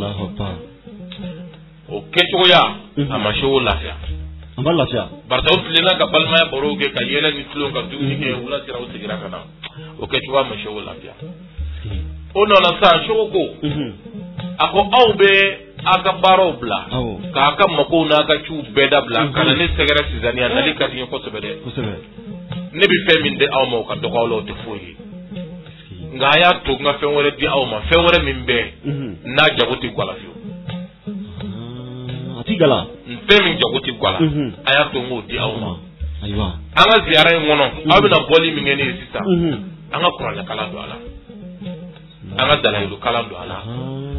o kɛcogoya a ma Sewo lafiya an b'a lafiya barisa u tilenna ka balimaya baro kɛ ka yɛlɛ ni tulon ka dumuni kɛ wula sera u segira ka na o kɛcogoya ma Sewo lafiya o nana sa Sewo ko a ko aw bɛ aw ka baaraw bila k'a ka makow n'a ka ciw bɛɛ dabila ka na ne sɛgɛrɛ Sinzani a nali ka di n ye kosɛbɛ dɛ ne bɛ fɛn min di aw ma o ka dɔgɔ aw la o tɛ foyi ye nka a y'a to n ka fɛn wɛrɛ di aw ma fɛn wɛrɛ min bɛ n'a jago tɛ gala fiyewu a ti gala fɛn min jago tɛ gala a y'a to n k'o di aw ma an ka ziyara in kɔnɔ aw bɛna bɔli min kɛ ne ye sisan an ka kuranɛ kalan don a la an ka dalayilu kalan don a la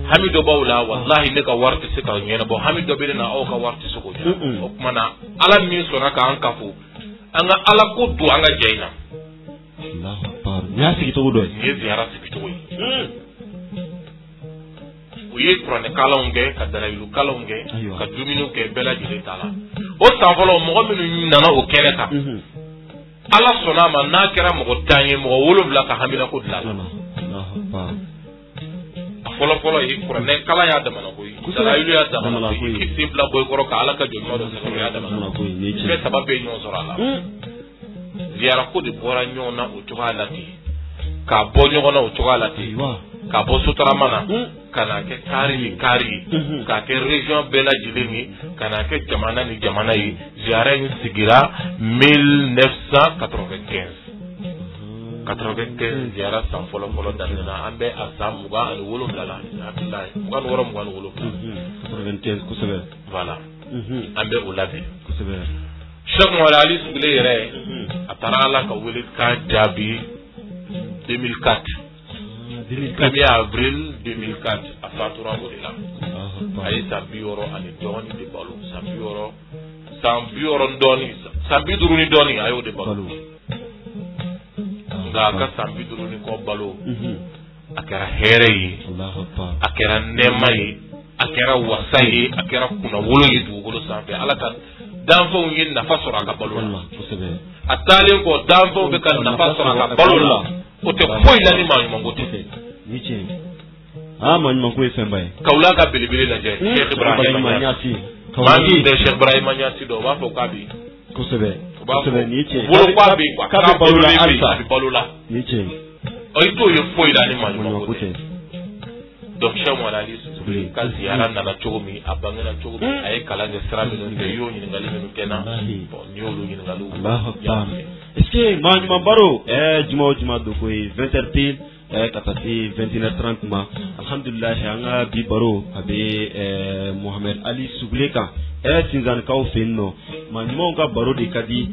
hami dɔ b'aw la walahi ne ka wari tɛ se ka ɲɛnabɔ hami dɔ bɛ ne na aw ka wari tɛ se k'o ɲɛnabɔ o tuma na ala min sɔnna k'an kafo an ka ala ko don an ka jɛ in na ni y'a sigi cogo dɔ ye nin ye ziyara sigi cogo ye u ye kuranɛ kalanw kɛ ka dalayilu kalanw kɛ ka dumuniw kɛ bɛɛ lajɛlen ta la o san fɔlɔ mɔgɔ minnu nana o kɛnɛ kan ala sɔnna a ma n'a kɛra mɔgɔ 10 ye mɔgɔ 7 ka hamina ko dilan a fɔlɔ ye kuranɛ kalan y'a damana koyi dalayilu y'a damana koyi k'i sen bila bɔyi kɔrɔ ka ala ka jɔnɲuman dɔ sɛgɛrɛ y'a damana koyi bɛɛ saba bɛ ɲɔgɔn sɔrɔ a la ziyara ko de bɔra ɲɔgɔn na o cogoya la ten k'a bɔ ɲɔgɔn na o cogoya la ten k'a bɔ sotarama na ka n'a kɛ kari ni kari ye k'a kɛ région bɛɛ lajɛlen ye ka n'a kɛ jamana ni jamana ye ziyara in sigira 1995 ziyara san fɔlɔ daminɛna an bɛ a san 27 la hakililayi 27 kosɛbɛ voilà an bɛ o labɛn kosɛbɛ Cheikh Mohamad Ali Sugule yɛrɛ a taara ala ka wele kan jaabi 2004 1er avril 2004 a fatura o de la a ye san 60 ani dɔɔni de balo san 50 ni dɔɔni a y'o de balo nka a ka san 50 ni kɔ balo a kɛra hɛrɛ ye a kɛra nɛɛma ye a kɛra wasa ye a kɛra kunnawolo ye dugukolo sanfɛ ala ka danfɛnw ye nafa sɔrɔ a ka balo la a taalen kɔ danfɛnw bɛ ka nafa sɔrɔ a ka balo la o tɛ foyi la ni maaɲumanko tɛ maaɲumanko ye fɛnba ye kawula ka belebele lajɛ Cheikh Ibrahima Niasse maa min bɛ Cheikh Ibrahima Niasse dɔn o b'a fɔ k'a bɛ kosɛbɛ ni ye tiɲɛ bolo k'a bɛ k'a bɛ balo la a bɛ balo la ni ye tiɲɛ i t'o ye foyi la ni maaɲumanko tɛ donc Cheikh Mohamad Ali Sugule ka ziyara nana cogo min a bangena cogo min a ye kalan kɛ sira minnu kɛ i y'o ɲininkali minnu kɛ na bon n'i y'olu ɲininkaliw est-ce que maa ɲuman baro juma o juma don ko ye 20h pile ka taa se 21h30 ma alhamdulilahi an ka bi baro a bɛ Mohamad Ali Sugule kan Sinzanikaw fɛ yen nɔ maa ɲumanw ka baro de ka di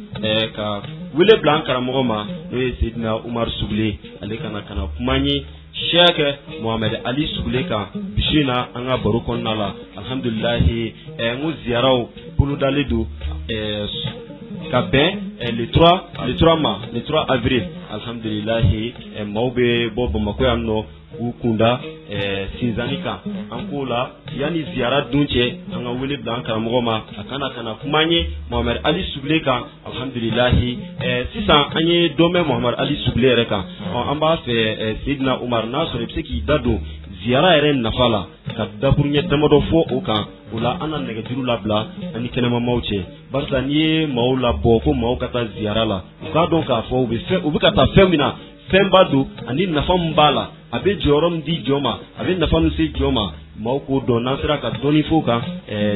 ka wele bila an karamɔgɔ ma n'o ye Seydina Umar Sugule ale kana kuma n ye Cheikh Mohamad Ali Sugule kan bisi na an ka baro kɔnɔna la alhamdulilahi n ko ziyaraw bolodalen don ka bɛn le 3 avril alhamdulilahi maaw bɛ bɔ Bamakɔ yan nɔ k'u kunda Sinzani kan an k'o la yanni ziyara dun cɛ an ka wele bila an karamɔgɔ ma a kana kuma n ye Mohamad Ali Sugule kan alhamdulilahi sisan an ye dɔn bɛ Mohamad Ali Sugule yɛrɛ kan an b'a fɛ Seydina Umar n'a sɔrɔ i bɛ se k'i da don ziyara yɛrɛ nafa la ka dakuruɲɛ damadɔ fɔ o kan o la an na nɛgɛjuru labila ani kɛnɛmamaw cɛ barisa n'i ye maaw labɔ ko maaw ka taa ziyara la u k'a dɔn k'a fɔ u bɛ ka taa fɛn min na fɛnba don ani nafa min b'a la a bɛ jɔyɔrɔ min di jɔn ma a bɛ nafa min se jɔn ma maaw k'o dɔn n'an sera ka dɔɔni fɔ o kan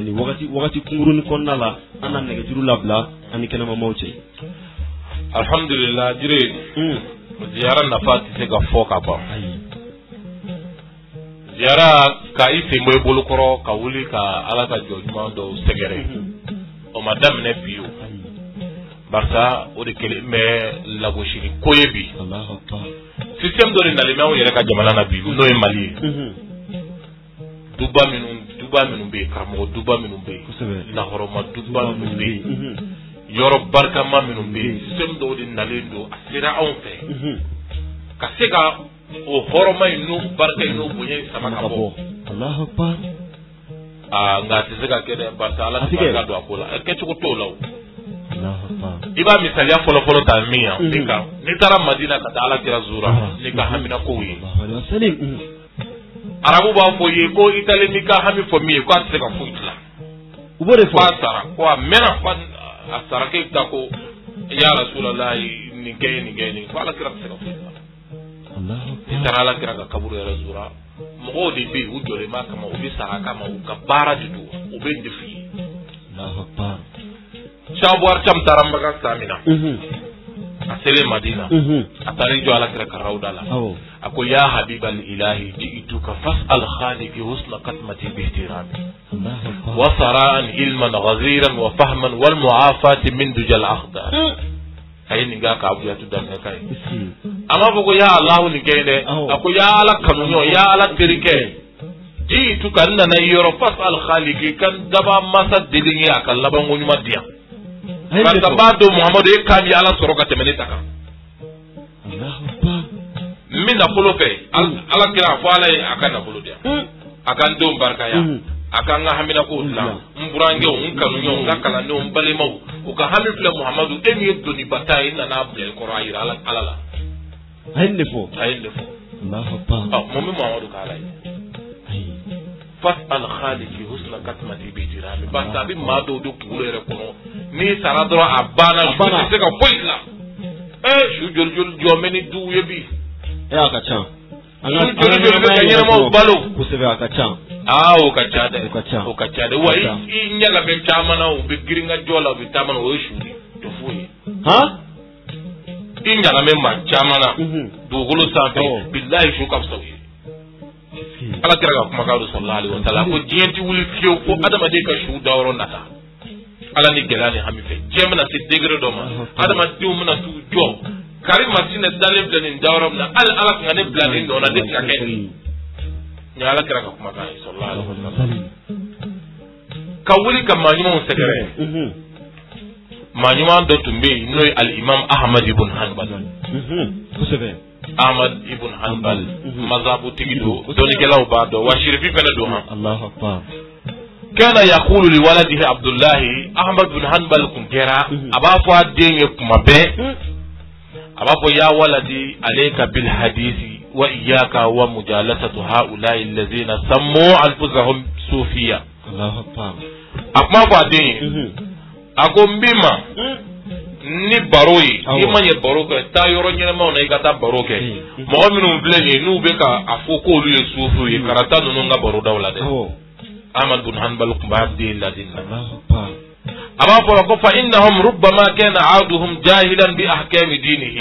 nin wagati kunkurunin kɔnɔna la an na nɛgɛjuru labila ani kɛnɛmamaw cɛ alhamdulilah jire ziyara nafa tɛ se ka fɔ ka ban ziyara ka i sen bɔ i bolokɔrɔ ka wuli ka ala ka jɔ ɲuman dɔw sɛgɛrɛ o ma daminɛ bi o barisa o de kelen bɛ lagosili ko ye bi système dɔ de nalen bɛ anw yɛrɛ ka jamana na bi n'o ye Mali ye duba minnu bɛ yen karamɔgɔ duba minnu bɛ yen lahɔrɔma duba minnu bɛ yen yɔrɔ barikama minnu bɛ yen système dɔw de nalen don a sera anw fɛ ka se ka o hɔrɔma in n'o barika in n'o bonya in sama ka bɔ Allahu Akbar nka a tɛ se ka kɛ dɛ barisa Ala tɛ barika don a ko la kɛcogo t'o la o Allahu Akbar i b'a misaliya fɔlɔfɔlɔ ta min yan min kan n'i taara Madina ka taa Alakira zura n'i ka hamina kow ye arabu b'a fɔ i ye ko i talen n'i ka hami fɔ min ye ko a tɛ se ka foyi dilan u b'o de fɔ a sara ko a mɛnna a sara k'e bɛ taa ko ya Rasulallah nin kɛ ye nin kɛ ye nin ko Alakira tɛ se ka foyi dilan n'i taara Alakira ka kaburu yɛrɛ zura mɔgɔw de bɛ yen u jɔlen b'a kama u bɛ sara kama u ka baara de don u bɛ nin de f'i ye Sabuwar Cam taara Maka san min na a selen Madina a taara jɔ Alakira ka rawda la a ko ya habibal ilahi ji'tuka fas'al khaliqi husna qatmati bi ihtirami wa sara'an ilman ghaziran wa fahman wal mu'afati min dujal akhdar ayi nin ga ka abu ya tudan kai amma ko ya Allah ni gede ako ya ala kanunyo ya ala terike ji'tuka nana yoro fas'al khaliqi kan daba masa dilingi akal laban wonyuma dia barka bado Muhammadu e kan ya ala soro ka temene taka min na polo fe ala kira fo ala akan na polo dia akan do barka ya akan nga hamina ko la mburange on kanunyo ngakala no mbalema o ka hamil fle Muhammadu e mi doni batai na na bel qur'an ala ala hayne fo Allahu Akbar momi Muhammadu ka ala fas al khaliqi husna katmati bi jirami basta bi ma do kulere kono ni sara doro abana se ka poitla shu jol jomeni du yebi aka chan balo kusebe aka chan o ka chade wa i nyaga ben chamana o be giringa jola be tamana o shudi to fuyi i nyaga men ma chamana do golo sabe billahi shu kapsawi ala kira ka kuma ka sallallahu alaihi wasallam ko jenti wuli fiyo ko adama de ka shu dawro nata ala ni gelani hami fe jemna se degre do ma adama diu muna tu jo kari masine dalen blanin dawram na ala ngane blanin do na de ka ken ni ala kira ka kuma ka sallallahu alaihi wasallam ka wuli ka manyuma segere manyuma do tumbe noy al imam Ahmad ibn Hanbal kusebe Ahmad ibn Hanbal mazhabu tigido doni kelaw ba do wa shirifi fena do ha Allahu Akbar kana yaqulu li waladihi Abdullah Ahmad ibn Hanbal kun kera aba fo adenye kuma be aba fo ya waladi alayka bil hadisi wa iyyaka wa mujalasatu haula'i allazina sammu anfusahum sufiya Allahu Akbar akma fo adenye akombima ni baroyi i ma ye baro kɛ taa yɔrɔ ɲɛnamaw na i ka taa baro kɛ mɔgɔ minnu filɛ nin ye n'u bɛ ka a fɔ k'olu ye sufiw ye karata ninnu ka barodaw la dɛ Ahmad bin Hanbal tun b'a den ladin na a b'a fɔ ko fa innahum rubbama kana aaduhum jahilan bi ahkami dinihi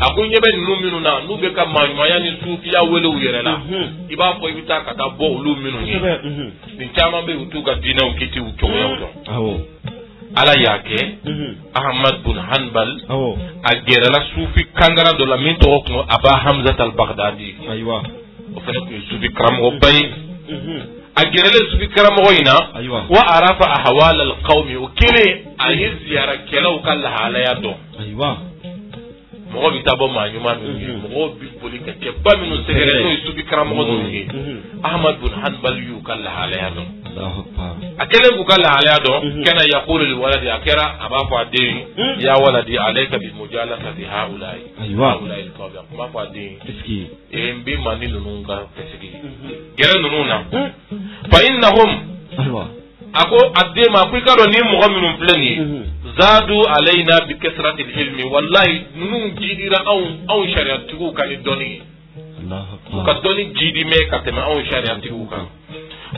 a ko ɲɛ bɛ ninnu minnu na n'u bɛ ka maaɲumanya ni sufiya wele u yɛrɛ la i b'a fɔ i bɛ taa ka taa bɔ olu minnu ye nin caman bɛ u t'u ka diinɛw kiti u cogoyaw dɔn ala y'a kɛ Ahmad bin Hanbal a gɛrɛla sufi kangara dɔ la min tɔgɔ tun Aba Hamzat al-Baghdadi o fana tun ye sufi karamɔgɔba ye a gɛrɛlen sufi karamɔgɔ in na wa arafa ahwal al-qawmi o kelen a ye ziyara kɛlaw ka lahalaya dɔn mɔgɔ bɛ taa bɔ maa ɲuman minnu ye mɔgɔw bɛ boli ka cɛba minnu sɛgɛrɛ n'o ye sufi karamɔgɔ ninnu ye Ahmad bin Hanbal y'u ka lahalaya dɔn a kɛlen k'u ka lahalaya dɔn kana yaqulu li waladi a kɛra a b'a fɔ a den ya waladi alayka bi mujalasati haula'i al-qawmi a b'a fɔ a den n bɛ mandi ninnu ka sigi gɛrɛ ninnu na fa innahum a ko a den ma ko i ka dɔn ni mɔgɔ minnu filɛ nin ye zadu alayna bi kasrati al-ilmi wallahi ninnu jidira anw sariatigiw kan ni dɔnni ye u ka dɔnni jidi mɛ ka tɛmɛ anw sariatigiw kan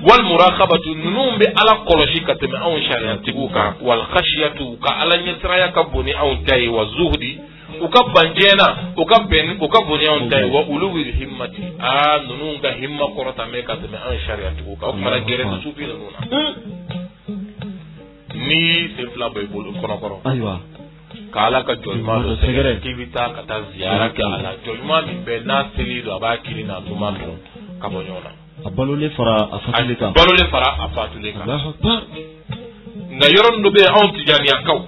wal muraqabatu ninnu bɛ ala kɔlɔsi ka tɛmɛ anw sariatigiw kan wal khashiyatu ka ala ɲɛsiraya ka bon ni anw ta ye wa zuhdi u ka banjɛna u ka bon ni anw ta ye wa uluwil himmati ninnu ka himma kɔrɔta mɛ ka tɛmɛ anw sariatigiw kan o kumana gɛrɛ tɛ sufi ninnu na ni sen fila bɔ i bolo kɔnɔkɔrɔ ka ala ka jɔnɲuman dɔ sɛgɛrɛ k'i bɛ taa ka taa ziyara kɛ a la jɔnɲuman min bɛ n'a seli don a b'a kiri n'a numan dɔn ka bɔ ɲɔgɔn na a balolen fara a fatulen kan nka nga yoron do be on tijani akaw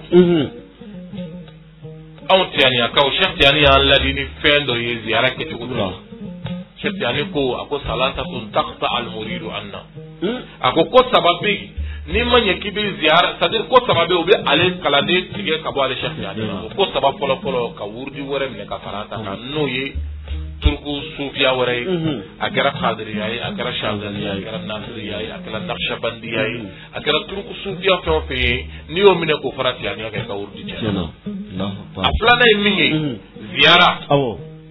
on tijani akaw Cheikh Tiani Allah dini fendo ye ziyara ke tugudu Cheikh Tiani ko ako salata kun taqta al muridu anna ako ko sababi ni manye kibi ziyara c'est-à-dire ko sababi obe ale kalade tige kabo ale Cheikh Tiani ko sabab polo ka wurdi wore ne ka farata ka no ye turku sufiya wore agara qadiriya agara shadaliya agara nasiriya agara naqshbandiya agara turku sufiya fe ni o mine ko farati ani ka wurdi tena aflana mingi ziyara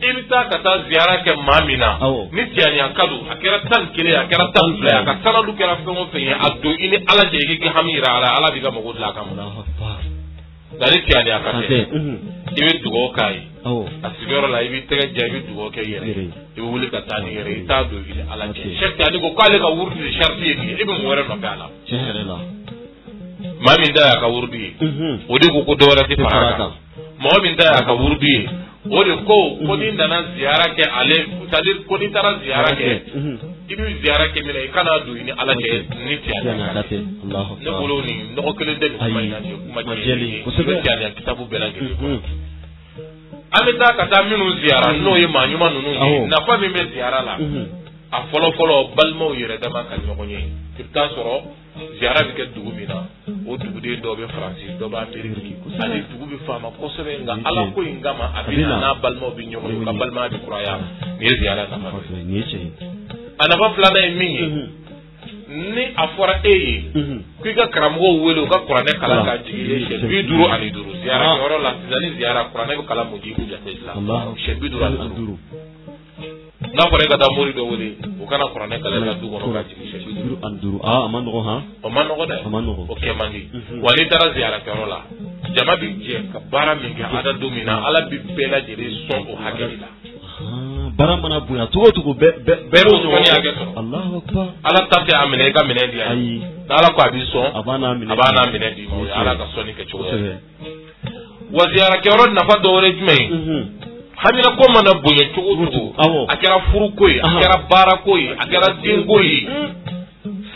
ibita kata ziyara ke mamina ni tiani akadu akira tan kile akira tan fle aka sanadu kera fengo fe addo ini ala je ke hamira ala biga magud la kam dari tiani akate ibe dugo kai asigoro la ibe tege jabi dugo ke yere ibe wuli kata ni yere ta do ile ala je shekta ni go kale ka wurdi sharti ibe mo wore no bala chehere la maminda ka wurdi odi ko dora ti faraka maminda ka wurdi o de ko ni nana ziyara ke ale c'est-à-dire ko ni tara ziyara ke ibi ziyara ke mina kana do ni ala ke ni tiana date Allahu akbar ne bolo ni no ko le de kuma ina ni kuma jeli ko se tiana kitabu belage ameta kata minu ziyara no ye manyuma nunu na fa mi me ziyara la a folo balmo yere dama kan no nyi kita soro ziyara bi ke dugu mina o dugu de do be France do ba Amerique ali dugu bi fama ko sebe nga ala ko ingama abina na balmo bi nyomo ka balma bi kuraya ni ziyara na ma ni che ana ba flana mingi ni afora eye ku ga karamo welo ka kurane kala ka jigile she bi duru ani duru ziyara yoro la ziyara kurane ko kala muji ku jate islam she bi duru ani duru na fare ga da mori do wori o kana qur'ane kala la du gono ka jigi she duru anduru amano go ha amano go da amano go okay mangi wali tara ziyara karola jama bi je ka bara mi ga ada domina ala bi bela jere so o hakila bara mana buya tugo bero so ni age so Allahu akbar ala tafi amene ga mene dia ayi ala ko abi so abana mene di mo ala ka so ni ke chugo wa ziyara karola na fa do wore jumai hamina ko mana bonye tugu akera furu koyi akera bara koyi akera din koyi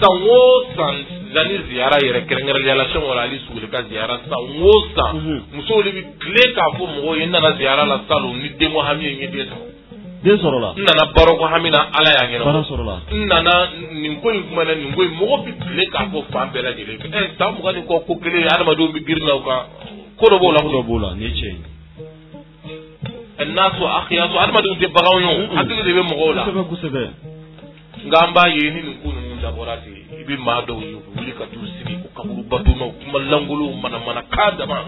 sanwo san zani ziyara yere kerengere relation wala ali sugule ka ziyara sanwo san musoli bi kle ka fo mo yenda na ziyara la salu ni demo hamiye ngi de sorola nana baro ko hamina ala ya ngena baro sorola nana nin koyi kuma na nin koyi mo bi kle ka fo fa bela jele ta mo gani ko kle adama do bi girna ko do bola ni che الناس واخياس ادما دو دي باغاونو اكل دي مغولا سبب ngamba yeni ni kunu nda borati ibi ma do yu wuli ka tu sigi ko kaburu baduno kuma langulu mana kada ma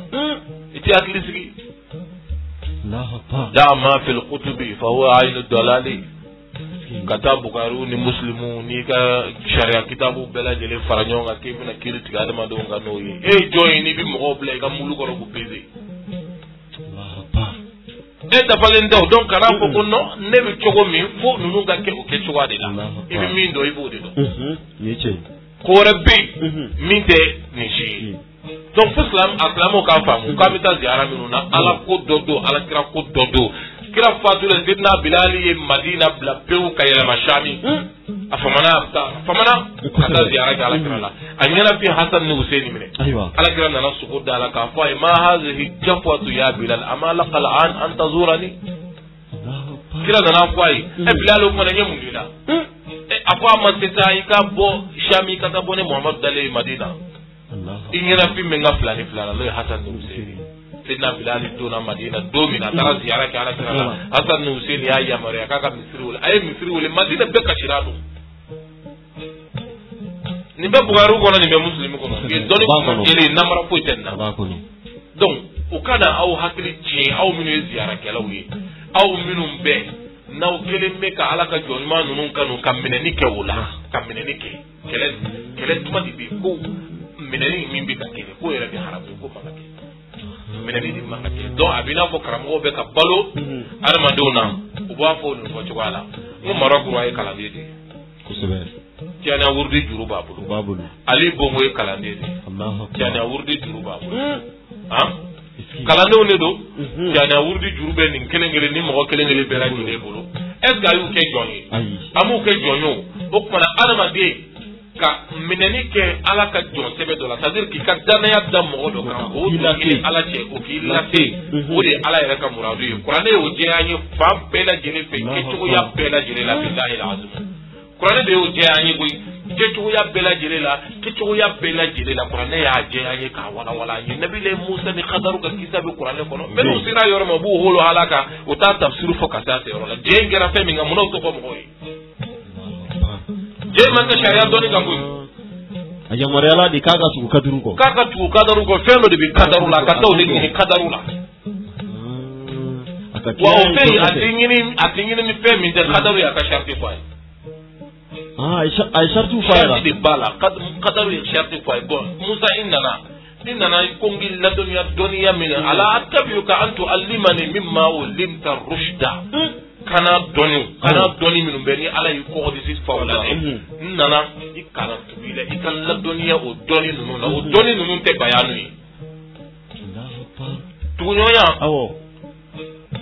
iti akli sigi Allahu akbar da ma fil kutubi fa huwa aynu dalali katabu karuni muslimu ni ka sharia kitabu bela jele faranyonga kibina kiliti ga adama do ngano yi joini bi mo obla ga mulu ko ro bezi dafalen daw donc kana ko no ne bi cogo min fo nunu ga ke o ke cogo de la ibi min do ibo de do ni che ko rabbi min de ni shi donc islam aslamo ka famu ka mita ziyara minuna ala ko dodo ala kira ko dodo kira fatule sidna bilali madina bla peu kayela mashami famana kata ziyara ga ala kira la anyana fi hasan ni husaini mine ala kira na suku dala ka fa ma hadhihi jafwatu ya bilal ama laqal an an tazurani kira na fai bilal ko na nyemu ndina akwa masita ika bo shami kata bone muhammad dale madina inyana fi menga fulani lo hasan ni husaini sidna bilal dona madina domina tara ziyara ka ala kira la hasan ni husaini ya yamare kaka misri wala madina be kashirado ni be bugaru kono ni be muslimi kono ye doni ko ele namara ko tenna donc o kana aw hakli ci aw minu ziyara kala wi aw minu be naw kele me ka ala ka jonma nunun kanu kamene ni kewula kamene ni ke kele tuma di be ko minani min be ka kele ko era bi harabu ko ma ke minani di ma ke donc abina fo karamo be ka balo armadona o ba fo no ko wala mo marako ay kala de ko sebe tiana wurdi juru babulu ali bongo e kalande de tiana wurdi juru babulu kalande one do tiana wurdi juru be nin kelengele ni mo kelengele be rani de bolo est ce que ayu ke jonyi amu ke jonyo o kuma na adama de ka minɛni kɛ ala ka jɔn sɛbɛ dɔ la c'est à dire k'i ka danaya da mɔgɔ dɔ kan o ɲini ala cɛ o k'i lase o de ye ala yɛrɛ ka muradu ye kuranɛ y'o jɛya an ye fan bɛɛ lajɛlen fɛ kɛcogoya bɛɛ lajɛlen la bilahi alazim kuranɛ de y'o jɛya an ye koyi kɛcogoya bɛɛ lajɛlen la kɛcogoya bɛɛ lajɛlen la kuranɛ y'a jɛya an ye k'a walawala an ye nabile musa ni khadaru ka kisa bɛ kuranɛ kɔnɔ mɛ n'u sera yɔrɔ ma u b'u holo ala kan u t'a tafsiru fɔ ka taa se yɔrɔ la jɛ in kɛra fɛn min kan munna o tɛ fɔ mɔgɔw ye jɛ man tɛ sariya dɔnni kan koyi a yamaruyala de k'a ka tugu kaduru kɔ kadaru kɔ fɛn dɔ de bɛ kadaru la ka taa o de ɲini kadaru la wa o fɛn in a tɛ ɲini ni fɛn min tɛ kadaru ye a ka sariti fɔ a ye a ye sariti fɔ a ye sariti de b'a la kadaru ye sariti fɔ a ye bɔn musa i nana ko n k'i ladɔnniya dɔnniya min na ala atabiuka an tu'allimani mimma ullimta rushda kana dɔnni minnu bɛ ni ala y'i kɔgɔdisi fa o la n nana i kana tugu i la i ka ladɔnniya o dɔnni ninnu la o dɔnni ninnu tɛ bayanu ye tuguɲɔgɔnya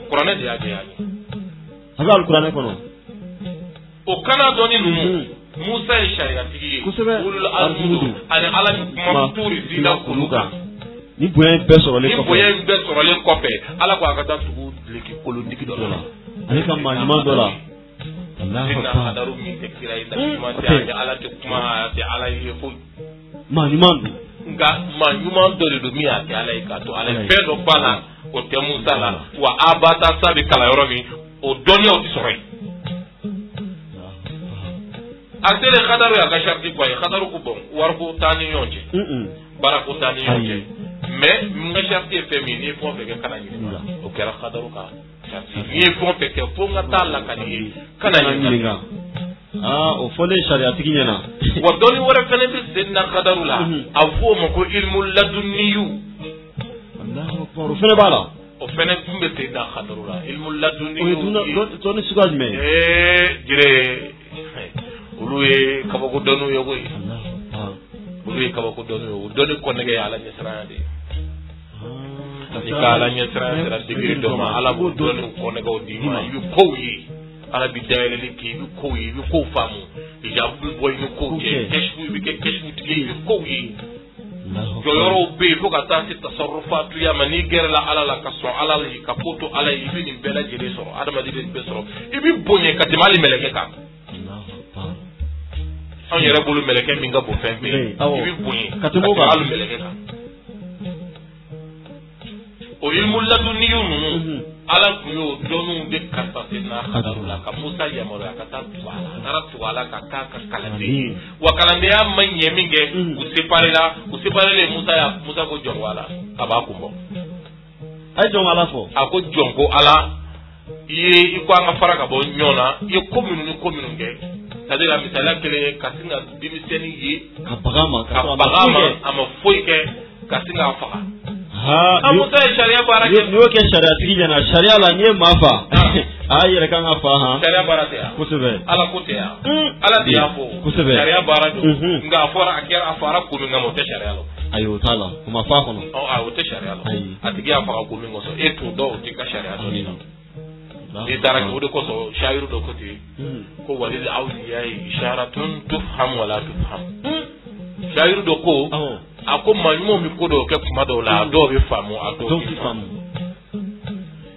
kuranɛ de y'a jɛya ye a bɛ alikuranɛ kɔnɔ o kana dɔnni ninnu musa ye sariyatigi ye ulul azmi ani ala kuma tuuri zina kulu kan ni bonya in bɛɛ sɔrɔlen kɔfɛ ala ko a ka taa tugu dileki kolondigi dɔ la ale ka maa ɲuman dɔ la sina hadaru min tɛ kira ye kuma tɛ ala tɛ kuma tɛ ala ye foyi maa ɲuman don nka maa ɲuman dɔ de don min y'a tɛ ala ye k'a to ala ye fɛn dɔ ba la o tɛ musa la wa abata sa bɛ kalan yɔrɔ min o dɔnniyaw tɛ sɔrɔ yen a selen kadaru y'a ka sariti bɔ a ye kadaru ko bɔn wariko t'an ni ɲɔgɔn cɛ baarako t'an ni ɲɔgɔn cɛ mais n ka sariti ye fɛn min n'i ye fɛn o fɛn kɛ kana ɲininka o kɛra kadaru ka n'i ye fɛn o fɛn kɛ fo n ka taa lakali ye kana ɲininka o fɔlen sariyatigi ɲɛna wa dɔnni wɛrɛ fɛnɛ bɛ sen na kadaru la a fɔ o ma ko ilmu ladunniyu o fɛnɛ b'a la o fɛnɛ tun bɛ sen na kadaru la ilmu ladunniyu dɔnni suguya jumɛn jire olu ye kabako dɔnniw ye koyi olu ye kabako dɔnniw ye o dɔnni kɔnɛgɛ ye ala ɲɛsiranya de ye ni ka ala ɲɛsiranya sera digiri dɔ ma ala b'o dɔnni kɔnɛgɛw d'i ma i bɛ kow ye ala bɛ dayɛlɛli kɛ i bɛ kow ye i bɛ kow faamu hijabu bɛ bɔ i bɛ kow kɛ kɛsifu i bɛ kɛ kɛsifu tigi ye i bɛ kow ye jɔyɔrɔw bɛ yen fo ka taa se tasarufatuya ma n'i gɛrɛla ala la ka sɔn ala ye ka ko to ala ye i bɛ nin bɛɛ lajɛlen sɔrɔ adamaden bɛ nin bɛɛ sɔrɔ i bɛ bonya ka tɛmɛ hali mɛlɛkɛ kan anw yɛrɛ bolo mɛlɛkɛ min ka bon fɛn bɛɛ ye i bɛ bonya ka tɛmɛ hali mɛlɛkɛ kan o ilmu ladunniyu ninnu ala tun y'o dɔnniw de kalifa senna kadaru la ka musa yamaruya ka taa tugu a la a taara tugu a la ka k'a ka kalanden ye wa kalandenya ma ɲɛ min kɛ u séparelen musa ko jɔn ko ala a b'a kun bɔ a ye jɔn ko ala fɔ a ko jɔn ko ala i ko an ka fara ka bɔ ɲɔgɔn na i ye ko minnu ni ko minnu kɛ c'est-à-dire a misaliya kelen ye ka sin ka denmisɛnnin ye ka baga ma a ma foyi kɛ ka sin k'a faga musa ye sariya baara kɛ n'i y'o kɛ sariyatigi ɲɛna sariya la n'i ye maa fa a yɛrɛ kan ka fa sariya baara tɛ yan kosɛbɛ ala ko tɛ yan ala de y'a fɔ kosɛbɛ sariya baara don nka a fɔra ko min kama o tɛ sariya la ayi o t'a la o ma fa kɔnɔ o tɛ sariya la a tigi y'a faga ko min kɔsɔn e t'o dɔn o t'i ka sariya dɔnni na n'i taara kɛ o de kɔsɔn sayiru dɔ ko ten ko walil awliya'i isharatun tufham wala tufham sayiru dɔ ko a ko maa ɲumanw bɛ ko dɔw kɛ kuma dɔw la a dɔw bɛ faamu a dɔw bɛ faamu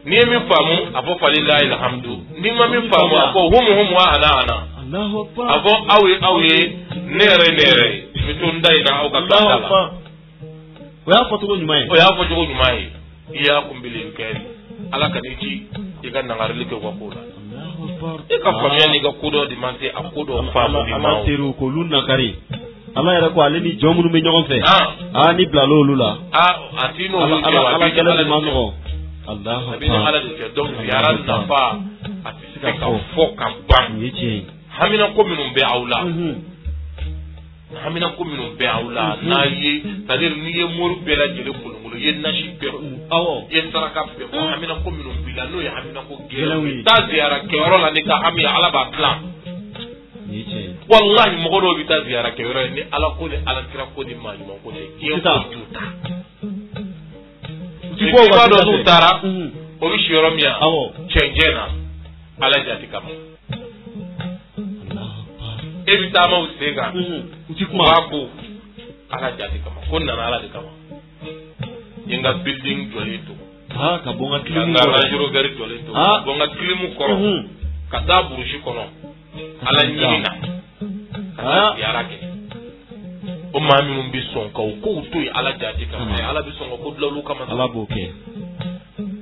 n'i ye min faamu a fɔ falilahi alhamdu n'i ma min faamu a fɔ humu wa ana a fɔ aw ye ne yɛrɛ n bɛ to n da in na aw ka kan da la o y'a fɔcogo ɲuman ye i y'a kunbili kɛ ala ka n'i ci i ka nangarili kɛ u ka ko la i ka faamuya n'i ka ko dɔ de man se a ko dɔ faamu ni ma ala teriw k'olu nakari ala yɛrɛ ko ale ni jɔn minnu bɛ ɲɔgɔn fɛ ni bila l'olu la a ti n'olu kɛ wa ala kɛlɛ de ma nɔgɔ a bɛ ni ala de kɛ donc ziyara nafa a tɛ se ka fɔ ka ban hamina ko minnu bɛ aw la hamina ko minnu bɛ aw la n'a ye c'est à dire n'i ye mori bɛɛ lajɛlen kolokolo i ye nasi bɛɛ i ye saraka bɛɛ bɔ hamina ko minnu b'i la n'o ye hamina ko gɛlɛnw ye taa ziyara kɛyɔrɔ la ni ka hami ala b'a tilan wallahi mɔgɔ dɔw bɛ taa ziyara kɛyɔrɔ ye ni ala ko ni alakira ko ni maa ɲuman ko tɛ diɲɛ ko ju ta kiba dɔ n'u taara o bɛ si yɔrɔ min yan cɛncɛn na ala jati kama e bɛ taama o sen kan ko ala jati kama ko nana ala de kama yenga building jolito ka bonga klimu ko ala juro gari jolito bonga klimu ko ka da burushi kono ala nyina yarake o mami mun bi son ko to ala jati kama ala bi son ko dlalu kama ala boke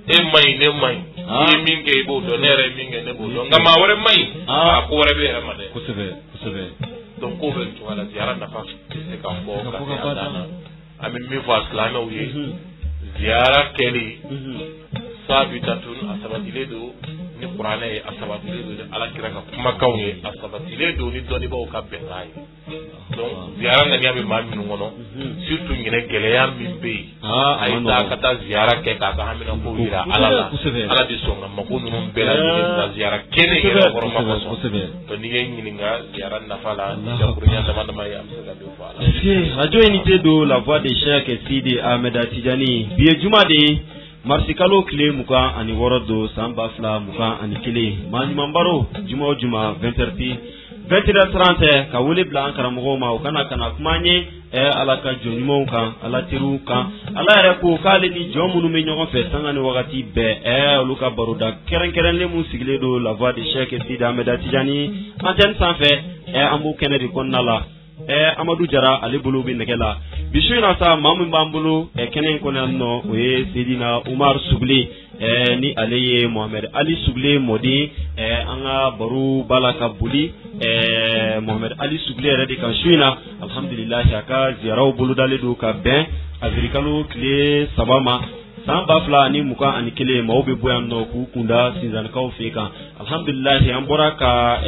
e mai e minge bo do nere minge ne bo do ngama wore mai ko wore be ha made ko sebe donc ko ben wala ziyara na fa se ka ko ka dana amin mi fa islama uye ziyara keli sabitatun asabatile do ni qur'ana e asabatile do ala kira ka kuma kawye asabatile do ni do ni ba ka benai donc ziyara na nyabe ma minu ngono surtout ngene gele ya mimbe ay ta kata ziyara ke ka hamina ko wira ala di songa makunu mun bela ni ziyara kene ngene ko ma ko to ni ngini nga ziyara na fala ya kurnya dama ma ya amsa do fala radio unité do la voix de Cheikh Sidi Ahmed Tijani biye juma de marsikalo kile muka ani worodo samba fla muka ani kile mani mambaro juma 20h30 ka wole blanc karamogo ma o kana kumanye ala ka jonimo kan ala tiru kan ala yɛrɛ ko k'ale ni jɔn minnu bɛ ɲɔgɔn fɛ sanga ni wagati bɛɛ olu ka baroda kɛrɛnkɛrɛnlen mun sigilen don la voix de Cheikh Sidi Ahmed Tijani antenne sanfɛ an b'o kɛnɛ de kɔnɔna la Amadou Jara ale bolo bɛ nɛgɛ la bi su in na sa maa min b'an bolo kɛnɛ in kɔnɔ yan nɔ o ye Seydina Umar Sugule ni ale ye Mohamed Ali Sugule mɔden an ka baro b'a la ka boli Mohamed Ali Sugule yɛrɛ de kan su in na alhamdulilahi a ka ziyaraw bolodalen don ka bɛn azirikalo tile 3 ma san 2021 maaw bɛ bɔ yan nɔ k'u kunda sinzanikaw fɛ kan alhamdulilahi an bɔra ka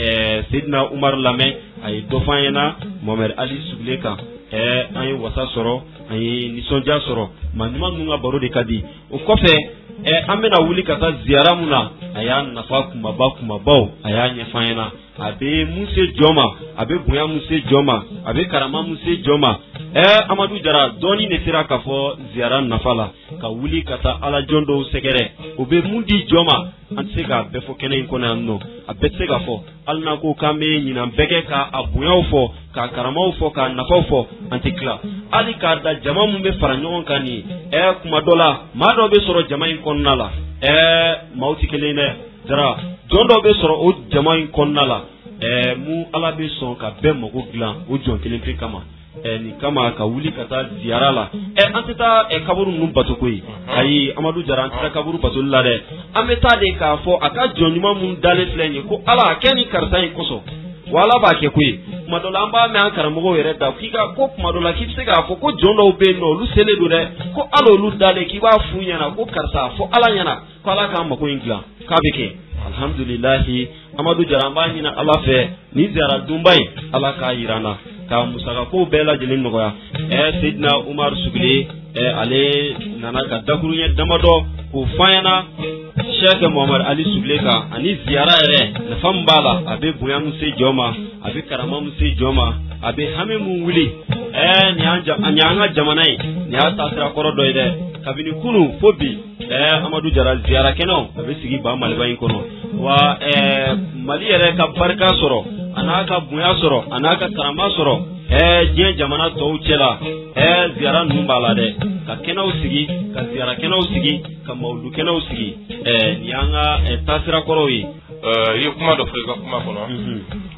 Seydina Umar lamɛn a ye dɔ fɔ an ɲɛna Mohamed Ali Sugule kan an ye wasa sɔrɔ an ye nisɔndiya sɔrɔ maa ɲuman ninnu ka baro de ka di o kɔfɛ an bɛna wuli ka taa ziyara mun na a y'a nafa kumabaw a y'a ɲɛfɔ an ɲɛna a bɛ mun se jɔn ma a bɛ bonya mun se jɔn ma a bɛ karama mun se jɔn ma Amadou Jara dɔɔni de sera k'a fɔ ziyara nafa la ka wuli ka taa ala jɔn dɔw sɛgɛrɛ o bɛ mun di jɔn ma an tɛ se k'a bɛɛ fɔ kɛnɛ in kɔnɔ yan nɔ a bɛɛ tɛ se k'a fɔ hali n'a ko k'an bɛ ɲinan bɛɛ kɛ k'a bonyaw fɔ k'a karamaw fɔ k'a nafaw fɔ an tɛ tila hali k'a da jama mun bɛ fara ɲɔgɔn kan nin kuma dɔ la maa dɔw bɛ sɔrɔ jama in kɔnɔna la maaw tɛ kelen dɛ Jara jɔn dɔw bɛ sɔrɔ o jama in kɔnɔna la mun ala bɛ sɔn ka bɛɛ mago dilan o jɔn kelen pe kama nin kama ka wuli ka taa ziyara la an tɛ taa kaburu ninnu bato koyi ayi Amadou Jara an tɛ taa kaburu batoli la dɛ an bɛ taa de k'a fɔ a ka jɔn ɲuman mun dalen filɛ nin ye ko ala kɛ ni karisa in kosɔn wa ala b'a kɛ koyi kuma dɔ la an b'a mɛn an karamɔgɔw yɛrɛ da k'i ka ko kuma dɔ la k'i bɛ se k'a fɔ ko jɔn dɔw bɛ yen nɔ olu selen don dɛ ko ala olu dalen k'i b'a f'u ɲɛna ko karisa fɔ ala ɲɛna ko ala k'an mako in dilan k'a bɛ kɛ alhamdulilahi Amadou Jara an b'a ɲini ala fɛ ni ziyara dunba in ala k'a jira an na ka musakakow bɛɛ lajɛlen nɔgɔya Seydina Umar Sugule ale nana ka dakuruɲɛ damadɔ k'o fɔ an ɲɛna Cheikh Mohamed Ali Sugule kan ani ziyara yɛrɛ nafa min b'a la a bɛ bonya min se jɔn ma a bɛ karama min se jɔn ma a bɛ hami min wuli nin y'an ka jamana ye nin y'a taasira kɔrɔ dɔ ye dɛ kabini kunu fo bi Amadou Jara ziyara kɛnɛw a bɛ sigi ba Maliba in kɔnɔ wa Mali yɛrɛ ka barika sɔrɔ a n'a ka bonya sɔrɔ a n'a ka karama sɔrɔ diɲɛ jamana tɔw cɛla ziyara ninnu b'a la dɛ ka kɛnɛw sigi ka ziyara kɛnɛw sigi ka mawudu kɛnɛw sigi nin y'an ka taasira kɔrɔw ye i ye kuma dɔ fɔ i ka kuma kɔnɔ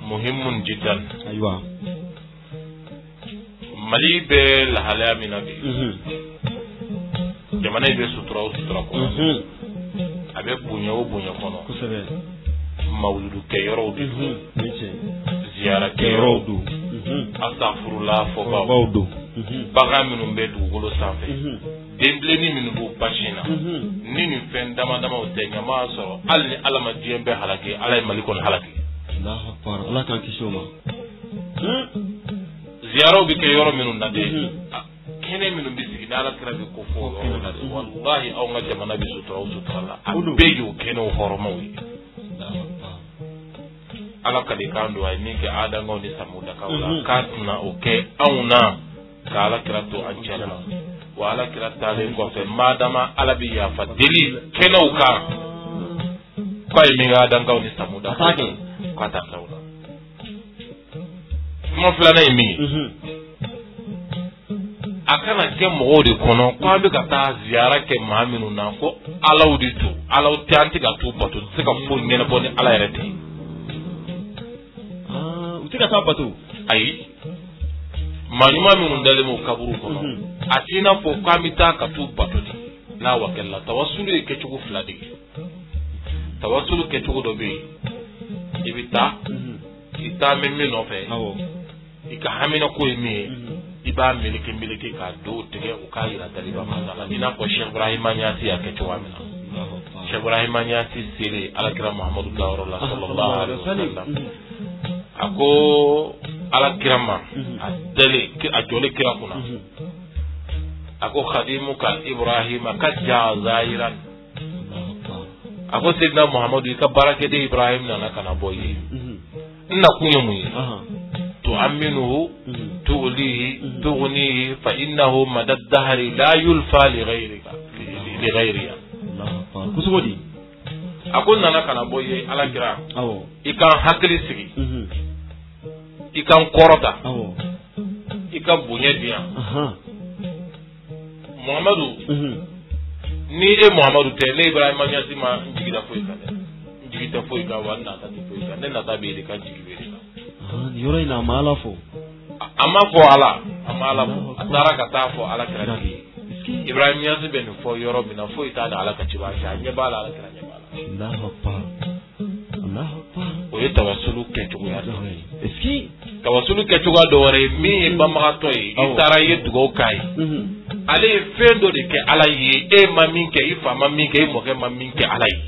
muhimun jiddan ayiwa Mali bɛ lahalaya min na bi jamana in bɛ sutura o sutura kɔnɔ a bɛ bonya o bonya kɔnɔ kosɛbɛ mawudu kɛ yɔrɔw de don ziyara kɛ yɔrɔw don asafurula fɔbaw don bagan minnu bɛ dugukolo sanfɛ denbilenni minnu b'u basi na ni nin fɛn dama damaw tɛ ɲama sɔrɔ hali ni ala ma diɲɛ bɛɛ halaki ala ye Mali kɔnɔ halaki ala k'an kisi o ma ziyaraw bɛ kɛ yɔrɔ minnu na de kɛnɛ minnu bɛ sigi ni ala kira bɛ ko fɔ yɔrɔ la de walahi aw ka jamana bɛ sutura o sutura la a bɛɛ y'o kɛnɛw hɔrɔmaw ye ala ka de kan don a ye min kɛ Adamaw ni Samudakaw la k'a tɛna o kɛ anw na ka ala kira to an cɛ la wa ala kira taalen kɔfɛ madama ala bɛ yafa deli kɛnɛw kan k'a ye min kɛ Adamaw ni Samudakaw k'a ta kɛw la kuma filanan ye min ye a kana kɛ mɔgɔw de kɔnɔ ko an bɛ ka taa ziyara kɛ maa minnu na ko alaw de to alaw tɛ an tɛ ka t'u bato tɛ se ka foyi ɲɛnabɔ ni ala yɛrɛ tɛ u tɛ ka taa bato ayi maa ɲuman minnu dalen b'o kaburu kɔnɔ a t'i n'a fɔ k'an bɛ taa ka t'u bato de n'a wakɛla tawasulu ye kɛcogo fila de ye tawasulu kɛcogo dɔ bɛ yen i bɛ taa i taa mɛ min nɔfɛ i ka hamina ko ye min ye i b'a meleke k'a don tigɛ u k'a yira daliba mankan na i n'a fɔ Cheikh Ibrahima Niasse y'a kɛ cogoya min na Cheikh Ibrahima Niasse selen alakira Muhammadu ka yɔrɔ la sallallahu alaihi wasallam a ko alakira ma a jɔlen kira kunna a ko khadimuka Ibrahima ka jaa zahiran a ko Seydina Muhammadu i ka baarakɛden Ibrahim nana ka na bɔ ye n na kun ye mun ye تؤمنه تؤليه تغنيه فإنه مدى الدهر لا يلفى لغيرها كسودي أقول نانا كان بوي على كرا إكان حكلي سري إكان كورتا إكان بني ديا محمد ni e Muhammadu te ne Ibrahima Niasse ma njigida foyi ka wa na ta foyi ka ne na ta be de kan jigibere yɔrɔ in na a ma ala fɔ a ma fɔ ala a ma ala fɔ a taara ka taa fɔ ala kira de ye Ibrahima Niasse bɛ nin fɔ yɔrɔ min na foyi t'a da ala ka ciba fɛ a ɲɛ b'a la ala kira ɲɛ b'a la o ye tawasulu kɛcogoya dɔ ye tawasulu kɛcogoya dɔ wɛrɛ ye min ye banbagatɔ ye i taara i ye dugawu k'a ye ale ye fɛn dɔ de kɛ ala ye e ma min kɛ i fa ma min kɛ i mɔkɛ ma min kɛ ala ye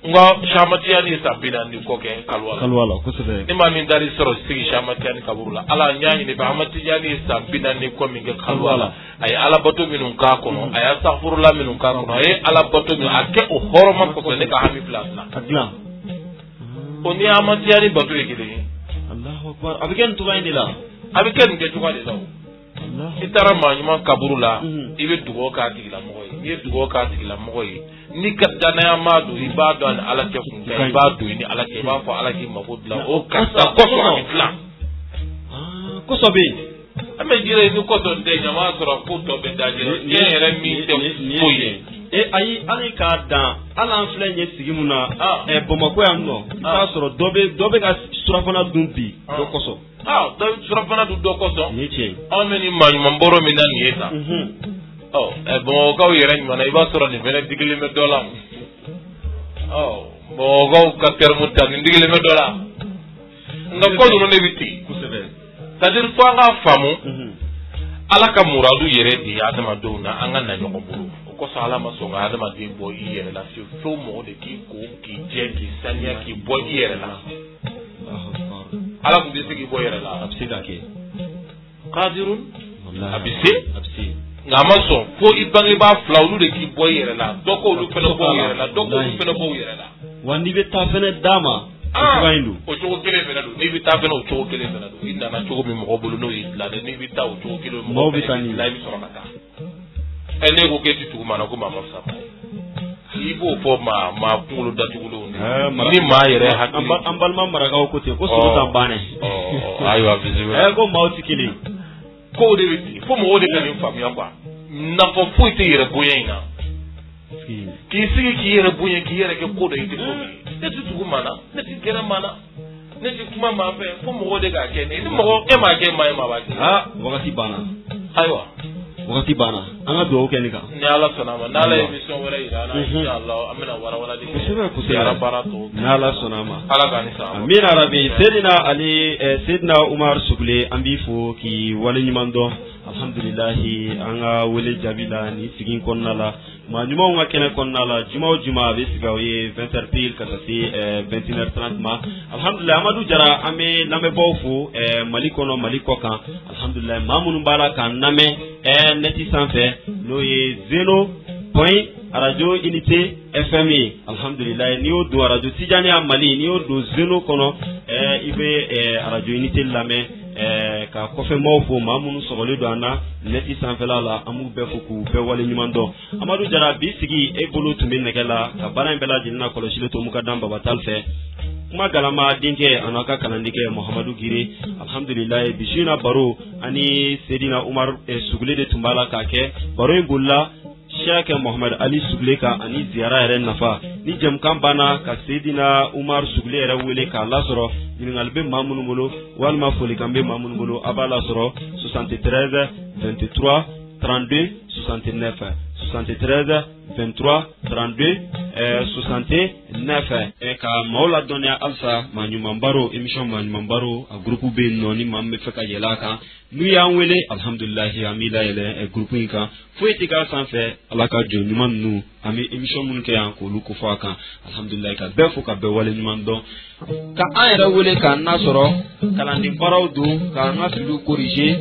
nga shamatiyani sabinani ko kɛ kalwala kosɛbɛ ni ma min dari sɔrɔ sigi shamatiyani kaburu la ala ɲa ɲini ba amatiyani sabinani ko min kɛ kalwala a ye ala bato minnu k'a kɔnɔ a ye astaghfirullah minnu k'a kɔnɔ a ye ala bato minnu a kɛ o hɔrɔma kosɛbɛ ne ka hami fila dilan o ni amatiyani bato ye kelen ye Allahu akbar a bɛ kɛ nin cogoya in de la a bɛ kɛ nin kɛcogoya de la o i taara maa ɲuman kaburu la i bɛ dugawu k'a tigilamɔgɔ ye n'i ye dugawu k'a tigilamɔgɔ ye n'i ka danaya ma don i b'a dɔn ni ala cɛ kun tɛ i b'a don ni ala cɛ i b'a fɔ ala k'i mako dilan o karisa kɔsɔn a bɛ dilan kɔsɔ bɛ yen an bɛ jira ni kɔsɔn tɛ ɲama sɔrɔ ko tɔ bɛ da jira diɲɛ yɛrɛ min tɛ foyi ye ayi hali k'a dan hali an filɛ ɲɛ sigi mun na Bamakɔ yan nɔ i b'a sɔrɔ dɔ bɛ ka surafana dun bi dɔ kɔsɔn dɔ bɛ surafana dun dɔ kɔsɔn nin ye tiɲɛ ye anw bɛ ni maa ɲuman bɔrɔ min na nin ye sa Bamakɔkaw yɛrɛ ɲuman na i b'a sɔrɔ nin fɛnɛ digilen bɛ dɔ la Bamakɔkaw ka terme ta nin digilen bɛ dɔ la nka ko ninnu de bɛ ten kosɛbɛ c'est-à-dire fo an k'a faamu ala ka muradu yɛrɛ de ye adamadenw na an ka na ɲɔgɔn bolo o kosɔn ala ma sɔn ka adamaden bɔ i yɛrɛ la fo mɔgɔ de k'i ko k'i jɛ k'i saniya k'i bɔ i yɛrɛ la ala tun tɛ se k'i bɔ i yɛrɛ la a bɛ se ka kɛ qadirun a bɛ se nka a ma sɔn fo i bangebaa fila olu de k'i bɔ i yɛrɛ la dɔ ko olu fɛnɛ bɔ i yɛrɛ la dɔ ko olu fɛnɛ bɔ i yɛrɛ la wa n'i bɛ taa fɛnɛ d'a ma o cogoya in don o cogo kelen fɛnɛ don n'i bɛ taa fɛnɛ o cogo kelen fɛnɛ don i nana cogo min mɔgɔ bolo n'o y'i dilan dɛ n'i bɛ taa o cogo kelen mɔgɔ bɛ taa n'i la i bɛ sɔrɔ ka taa ne ko k'e ti tugu maa na ko maa ma fisa ma i b'o fɔ maa kunkolo datugulenw de ni maa yɛrɛ hakili an balima marakaw ko ten ko sogo t'an banɛ ayiwa bisimila ko maaw ti kelen kow de bɛ ten fo mɔgɔw de ka nin faamuya quoi nafa foyi tɛ yɛrɛ bonya in na k'i sigi k'i yɛrɛ bonya k'i yɛrɛ kɛ ko dɔ i tɛ ko min ye ne ti tugu maa na ne ti gɛrɛ maa na ne ti kuma maa fɛ fo mɔgɔw de k'a kɛ ne ni mɔgɔ e m'a kɛ maa ye maa b'a kɛ wagati banna ayiwa wagati banna an ka dugawu kɛ nin kan ni ala sɔnna a ma n'ala ye émission wɛrɛ yira an na inshallah an bɛna warawalali kɛ kosɛbɛ baara tɔw ni ala sɔnna a ma ala k'an ni sɔn min arabi Seydina Umar Sugule an b'i fo k'i waleɲuman dɔn alhamdulilahi an ka wele jaabi la ni sigi kɔnɔna la maa ɲumanw ka kɛnɛ kɔnɔna la juma o juma a bɛ sigi aw ye 20h pile ka taa se 21h30 ma alhamdulilahi Amadu Jara an bɛ lamɛnbaaw fo Mali kɔnɔ Mali kɔ kan alhamdulilahi maa minnu b'a la k'an lamɛn neti sanfɛ n'o ye Zeno point radio unité FM ye alhamdulilahi n'i y'o don radio Tijaniya Mali n'i y'o don Zeno kɔnɔ i bɛ radio unité lamɛn ka kɔfɛ maaw fo maa minnu sɔgɔlen don an na nɛti sanfɛla la an b'u bɛɛ fo k'u bɛɛ wale ɲuman dɔn. Amadu Jara bi sigi e bolo tun bɛ nɛgɛ la ka baara in bɛɛ lajɛlen na kɔlɔsili to Mukadan Babatal fɛ. Kuma galama denkɛ a n'a ka kalandikɛ Muhamadu Gire. Alhamdulilayi bi su in na baro ani Sedina Umar Sugule de tun b'a la k'a kɛ. Baro in bolila Sheikh Muhammad Ali Sugule ka ani ziyara yɛrɛ nafa. Ni jɛmukan banna ka Sedina Umar Sugule yɛrɛ wele k'a lasɔrɔ ɲininkali bɛ maa minnu bolo walima folikan bɛ maa minnu bolo a b'a lasɔrɔ 73 23 32 69 73 23 32 69 ka maaw ladɔnniya halisa maa ɲuman baro émission maa ɲuman baro a groupe bɛ yen nɔ ni maa min bɛ fɛ ka yɛlɛ a kan n'u y'an wele alhamdulilahi an b'i layɛlɛ groupe in kan foyi tɛ k'a sanfɛ ala ka jɔn ɲuman ninnu an bɛ émission minnu kɛ yan k'olu kofɔ a kan alhamdulilahi ka bɛɛ fo ka bɛɛ wale ɲuman dɔn ka an yɛrɛ wele k'an nasɔrɔ kalanden baaraw don k'an ka filiw corriger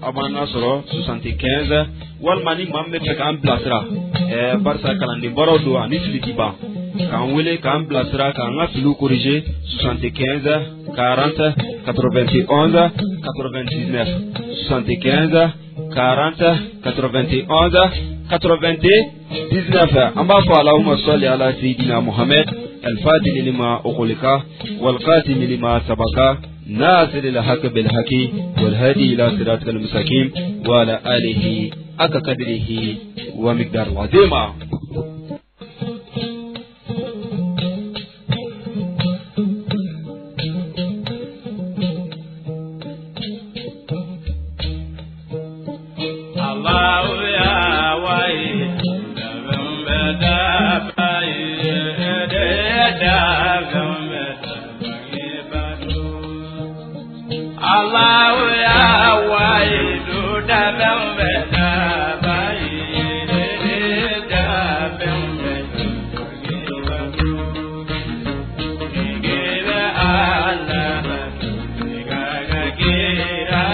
a b'an nasɔrɔ 75 walima ni maa min bɛ fɛ k'an bilasira barisa kalanden baaraw don ani fili ti ban k'an wele k'an bilasira k'an ka filiw corriger 75 40 91 99 75 40 91 99 an b'a fɔ Allahumma salli ala sayidina Muhammad الفاتح لما أغلق والقاتم لما سبق ناصر الحق بالحق والهادي إلى صراط المستقيم وعلى آله حق قدره ومقدار العظيم. Get